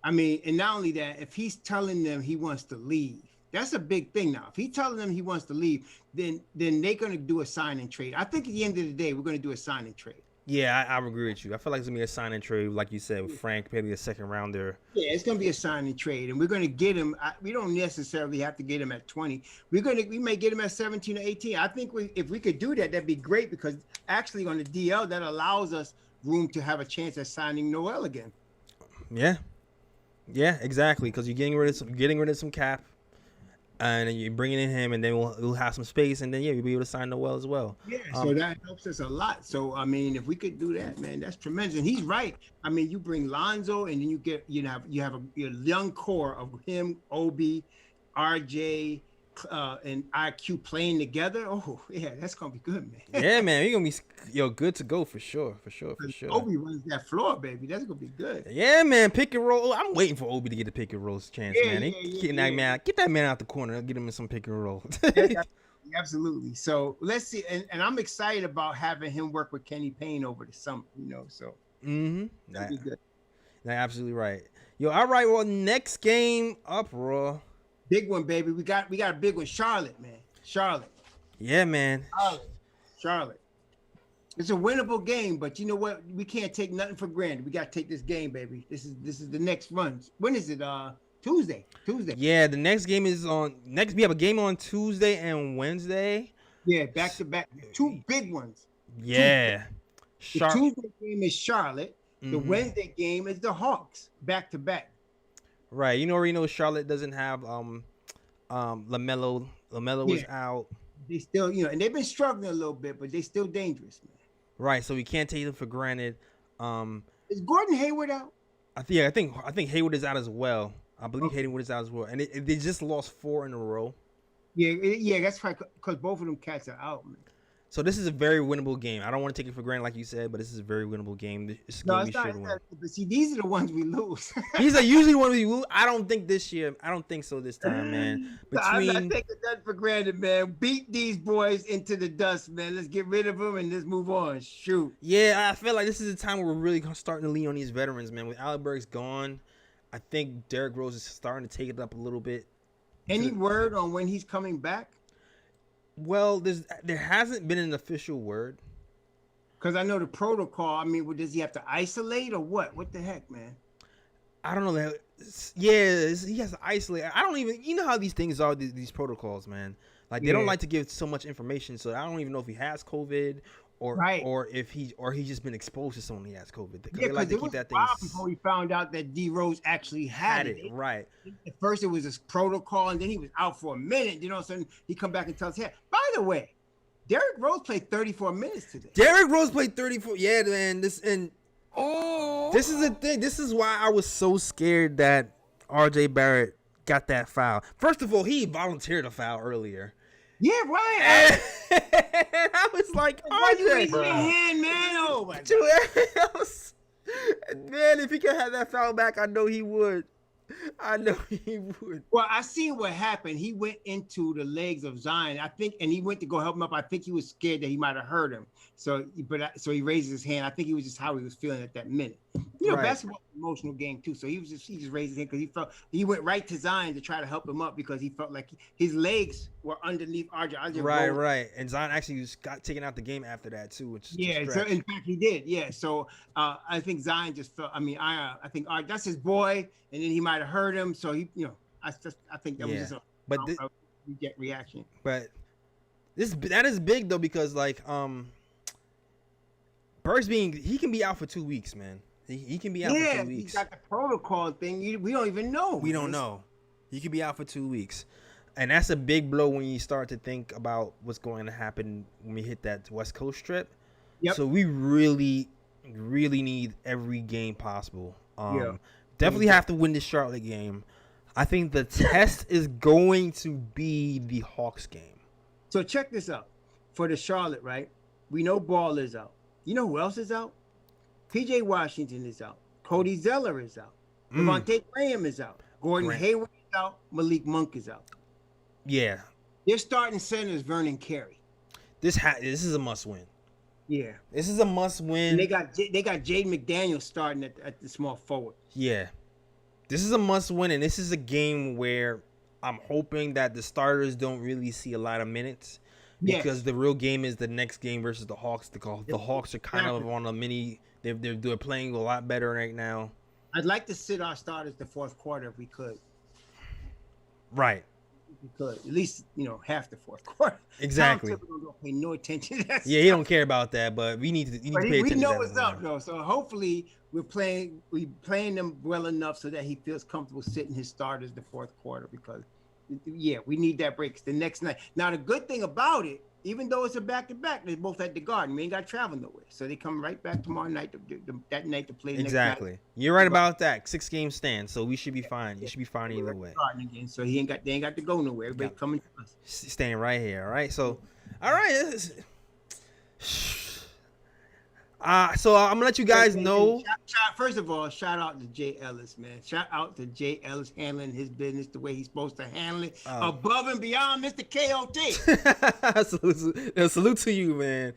D: I mean, and not only that, if he's telling them he wants to leave, that's a big thing now. If he's telling them he wants to leave, then they're going to do a sign and trade. I think at the end of the day, we're going to do a sign and trade.
C: Yeah, I agree with you. I feel like it's going to be a sign and trade, like you said, with Frank, maybe a second rounder.
D: Yeah, it's going to be a sign and trade, and we're going to get him. We don't necessarily have to get him at 20. We may get him at 17 or 18. I think if we could do that, that'd be great, because actually on the DL, that allows us room to have a chance at signing Noel again.
C: Yeah, exactly. Because you're getting rid of some cap, and then you're bringing in him, and then we'll have some space, and then we'll be able to sign Noel as well.
D: Yeah, so that helps us a lot. So I mean, if we could do that, man, that's tremendous. And he's right. I mean, you bring Lonzo, and then you have a young core of him, Obi, RJ, and IQ playing together. Oh yeah, that's gonna be good, man.
C: Yeah, man, you're gonna be good to go for sure.
D: Obi runs that floor, baby. That's gonna be good.
C: Yeah, man, pick and roll. I'm waiting for Obi to get a pick and roll chance, man. Get that man out the corner. Get him in some pick and roll.
D: Yeah, absolutely. So let's see, and I'm excited about having him work with Kenny Payne over the summer. So that'd be good.
C: That's absolutely right. Yo, all right. Well, next game up, Raw.
D: Big one, baby. We got a big one. Charlotte, man. Charlotte.
C: Yeah, man.
D: Charlotte. It's a winnable game, but you know what? We can't take nothing for granted. We got to take this game, baby. This is the next run. When is it? Tuesday.
C: Yeah, the next game is we have a game on Tuesday and Wednesday.
D: Yeah, back to back. Two big ones.
C: Yeah.
D: The Tuesday game is Charlotte. The Wednesday game is the Hawks. Back to back.
C: Right. You already know Charlotte doesn't have LaMelo. LaMelo is out.
D: They still, and they've been struggling a little bit, but they're still dangerous, man.
C: Right. So we can't take them for granted.
D: Is Gordon Hayward out?
C: I think Hayward is out as well. I believe Hayward is out as well. And they just lost 4 in a row.
D: Yeah, that's right, because both of them cats are out, man.
C: So this is a very winnable game. I don't want to take it for granted, like you said, but this is a very winnable game. It's a game we should win.
D: But see, these are the ones we lose.
C: These are usually the ones we lose. I don't think this year. I don't think so this time, man.
D: I'm not taking that for granted, man. Beat these boys into the dust, man. Let's get rid of them and let's move on. Shoot.
C: Yeah, I feel like this is the time where we're really starting to lean on these veterans, man. With Albert's gone, I think Derrick Rose is starting to take it up a little bit.
D: Any word on when he's coming back?
C: Well, there hasn't been an official word.
D: Because I know the protocol. I mean, does he have to isolate or what? What the heck, man?
C: I don't know that. Yeah, he has to isolate. I don't even. You know how these things are. These protocols, man. Like they don't like to give so much information. So I don't even know if he has COVID or if he's just been exposed to someone he has COVID.
D: They like to keep that thing before we found out that D Rose actually had it.
C: Right.
D: At first it was this protocol, and then he was out for a minute. You know, so he come back and tell us, "Hey, by the way, Derrick Rose played 34 minutes today."
C: Derrick Rose played 34. Yeah, man. This is the thing. This is why I was so scared that RJ Barrett got that foul. First of all, he volunteered a foul earlier.
D: Yeah, right.
C: And I was like,
D: why you raising your hand, man? Oh my God.
C: Man, if he could have that foul back, I know he would.
D: Well, I seen what happened. He went into the legs of Zion, I think, and he went to go help him up. I think he was scared that he might have hurt him. So he raised his hand. I think he was just how he was feeling at that minute. Basketball is an emotional game too. So he just raised his hand because he went right to Zion to try to help him up because he felt like his legs were underneath RJ.
C: Right. And Zion actually got taken out the game after that too, which
D: so in fact he did. Yeah. So I think Zion just felt. I mean, I think that's his boy, and then he might have hurt him. So he, I think that was just. You get reaction.
C: But that is big though because like Burks he can be out for 2 weeks, man. He can be out for 2 weeks.
D: He's got the protocol thing. We don't even know.
C: We don't know. He could be out for 2 weeks. And that's a big blow when you start to think about what's going to happen when we hit that West Coast trip. Yep. So we really, really need every game possible. Definitely have to win the Charlotte game. I think the test is going to be the Hawks game.
D: So check this out. For the Charlotte, right? We know Ball is out. You know who else is out? P.J. Washington is out. Cody Zeller is out. Devontae Graham is out. Gordon Hayward is out. Malik Monk is out.
C: Yeah.
D: Their starting center is Vernon Carey.
C: This is a must win.
D: Yeah.
C: This is a must win.
D: And they got Jaden McDaniel starting at the small forward.
C: Yeah. This is a must win, and this is a game where I'm hoping that the starters don't really see a lot of minutes. Because the real game is the next game versus the Hawks. The Hawks are kind of on a mini. They're playing a lot better right now.
D: I'd like to sit our starters the fourth quarter if we could.
C: Right.
D: If we could, at least half the fourth quarter.
C: Exactly.
D: Tom Thibodeau don't pay no attention to that.
C: Yeah, he don't care about that, but we need to pay attention.
D: We know
C: to
D: what's up though, so hopefully we're playing them well enough so that he feels comfortable sitting his starters the fourth quarter because. Yeah, we need that break. It's the next night. Now, the good thing about it, even though it's a back-to-back, they're both at the Garden. We ain't got to travel nowhere. So they come right back tomorrow night, that night to play the
C: exactly.
D: Next night.
C: You're right about that. 6-game stand, so we should be fine. You should be fine either way.
D: Again, so they ain't got to go nowhere. Everybody coming to us.
C: Staying right here, all right? So, all right. So I'm gonna let you guys know.
D: First of all, shout out to Jay Ellis, man. Shout out to Jay Ellis handling his business the way he's supposed to handle it, above and beyond Mr. KOT.
C: Salute to you, man.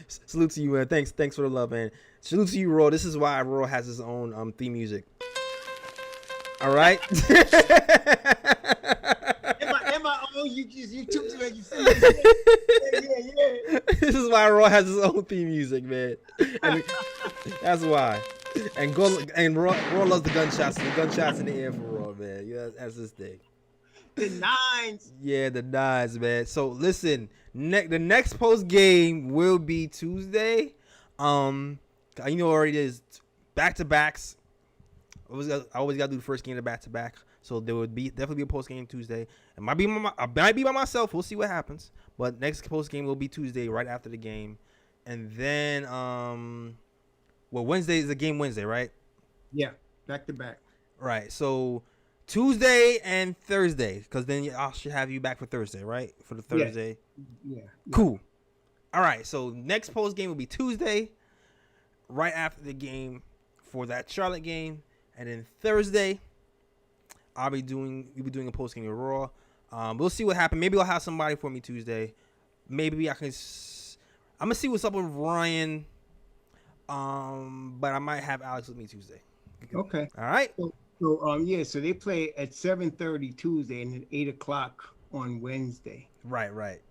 C: Salute to you, man. Thanks for the love, man. Salute to you, Raw. This is why Raw has his own theme music. All right. You took it you said. Yeah. This is why Raw has his own theme music, man. And that's why. And Raw loves the gunshots. The gunshots in the air for Raw, man. Yeah, that's his thing.
D: The nines.
C: Yeah, the nines, man. So listen, the next post game will be Tuesday. Already is back to backs. I always gotta do the first game of back to back. So there would definitely be a post game Tuesday. I might be by myself. We'll see what happens. But next post game will be Tuesday, right after the game, and then Wednesday is the game Wednesday, right?
D: Yeah, back to back.
C: Right. So Tuesday and Thursday, because then I should have you back for Thursday, right? For the Thursday.
D: Yeah.
C: Cool. All right. So next post game will be Tuesday, right after the game for that Charlotte game, and then Thursday. We'll be doing a post game with Raw. We'll see what happens. Maybe I'll have somebody for me Tuesday. Maybe I'm gonna see what's up with Ryan. But I might have Alex with me Tuesday.
D: Okay.
C: All right.
D: So they play at 7:30 Tuesday and at 8:00 on Wednesday.
C: Right.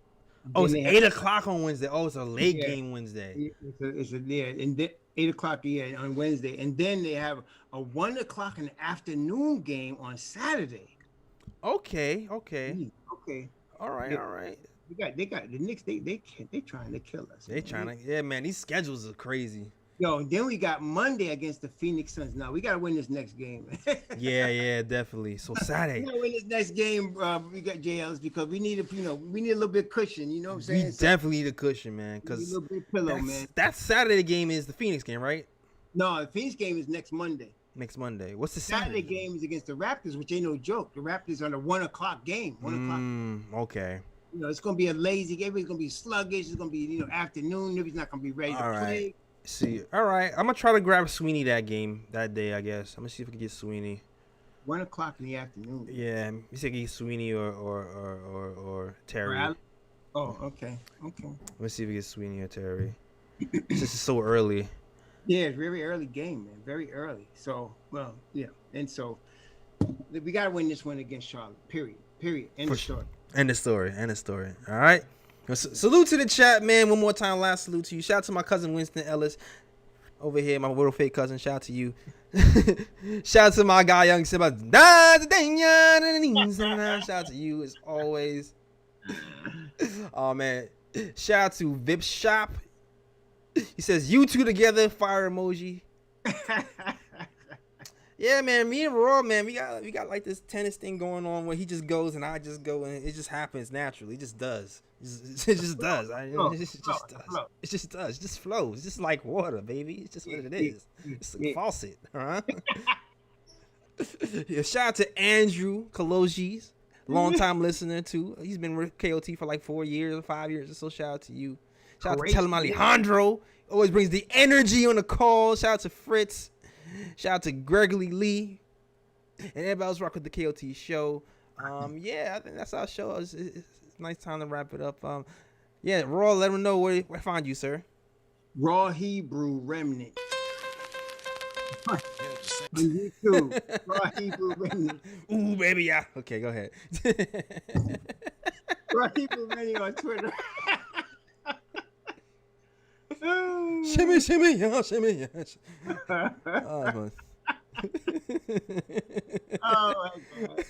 C: Oh, it's 8:00 on Wednesday. Oh, it's a late game Wednesday.
D: It's and then 8:00 on Wednesday, and then they have a 1:00 in the afternoon game on Saturday.
C: Okay. All right.
D: They got the Knicks. They trying to kill us.
C: They trying to. Yeah, man. These schedules are crazy.
D: Yo, and then we got Monday against the Phoenix Suns. Now we gotta win this next game.
C: yeah, definitely. So Saturday.
D: We gotta win this next game. We got JLs because we need a little bit of cushion. You know what I'm saying?
C: We definitely need a cushion, man. Because
D: a little bit of pillow, man.
C: That Saturday game is the Phoenix game, right?
D: No, the Phoenix game is next Monday.
C: Next Monday. What's the
D: Saturday game is against the Raptors, which ain't no joke. The Raptors are a 1:00 game. 1:00.
C: Okay.
D: It's gonna be a lazy game. Everybody's gonna be sluggish. It's gonna be afternoon. Everybody's not gonna be ready to play.
C: See, all right. I'm gonna try to grab Sweeney that day. I guess I'm gonna see if I can get Sweeney.
D: 1:00 in the afternoon.
C: Yeah, you say get Sweeney or Terry.
D: Oh, okay.
C: Let's see if we get Sweeney or Terry. This is so early.
D: Yeah, it's very early game, man. Very early. So, and so we gotta win this one against Charlotte. Period. End of story.
C: End of story. All right. Salute to the chat, man. One more time, last salute to you. Shout out to my cousin Winston Ellis over here, my little fake cousin. Shout out to you. Shout out to my guy Young Simba. Shout out to you as always. Oh man, shout out to Vip Shop. He says you two together, fire emoji. Yeah, man, me and Raw, man, we got like this tennis thing going on where he just goes and I just go and it just happens naturally. It just does. It just does. It just does. It just does. It just flows. It's just like water, baby. It's just what it is. It's a faucet, huh? Yeah, shout out to Andrew Kalojis, long-time listener too. He's been with KOT for like 4 years or 5 years or so. Shout out to you. Shout out to Telem Alejandro. Always brings the energy on the call. Shout out to Fritz. Shout out to Gregory Lee. And everybody else rock with the KOT show. Yeah, I think that's our show. It's a nice time to wrap it up. Yeah, Raw, let them know where I find you, sir.
D: Raw Hebrew Remnant. On YouTube. Raw Hebrew Remnant.
C: Ooh, baby, yeah. Okay, go ahead.
D: Raw Hebrew Remnant on Twitter.
C: Shimmy, shimmy, yeah, shimmy, yeah. Oh
D: Oh my God.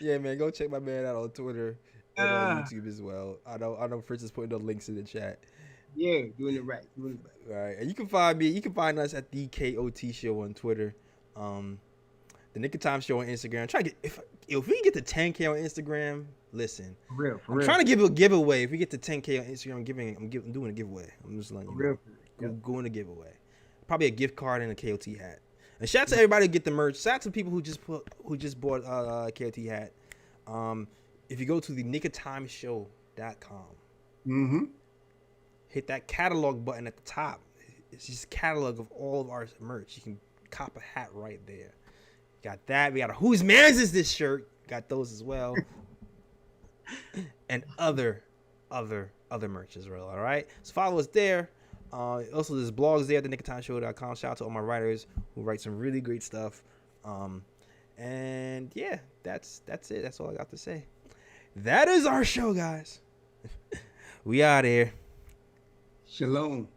C: Yeah, man, go check my man out on Twitter and on YouTube as well. I know Fritz is putting the links in the chat.
D: Yeah, doing it right.
C: All right, and you can find us at the KOT Show on Twitter, the Knick of Time Show on Instagram. Try to get if we get to 10K on Instagram, listen.
D: For
C: I'm
D: real.
C: trying to give a giveaway. If we get to 10K on Instagram, I'm doing a giveaway. I'm just letting you know. Going to giveaway. Probably a gift card and a KOT hat. And shout out to everybody who get the merch. Shout out to people who just bought a KOT hat. If you go to the nickoftimeshow.com, hit that catalog button at the top. It's just a catalog of all of our merch. You can cop a hat right there. Got that. We got a Whose Mans Is This shirt. Got those as well. And other merch as well. All right. So follow us there. Also, there's blogs there at the nickoftimeshow.com. Shout out to all my writers who write some really great stuff. And yeah, that's it. That's all I got to say. That is our show, guys. We out here.
D: Shalom.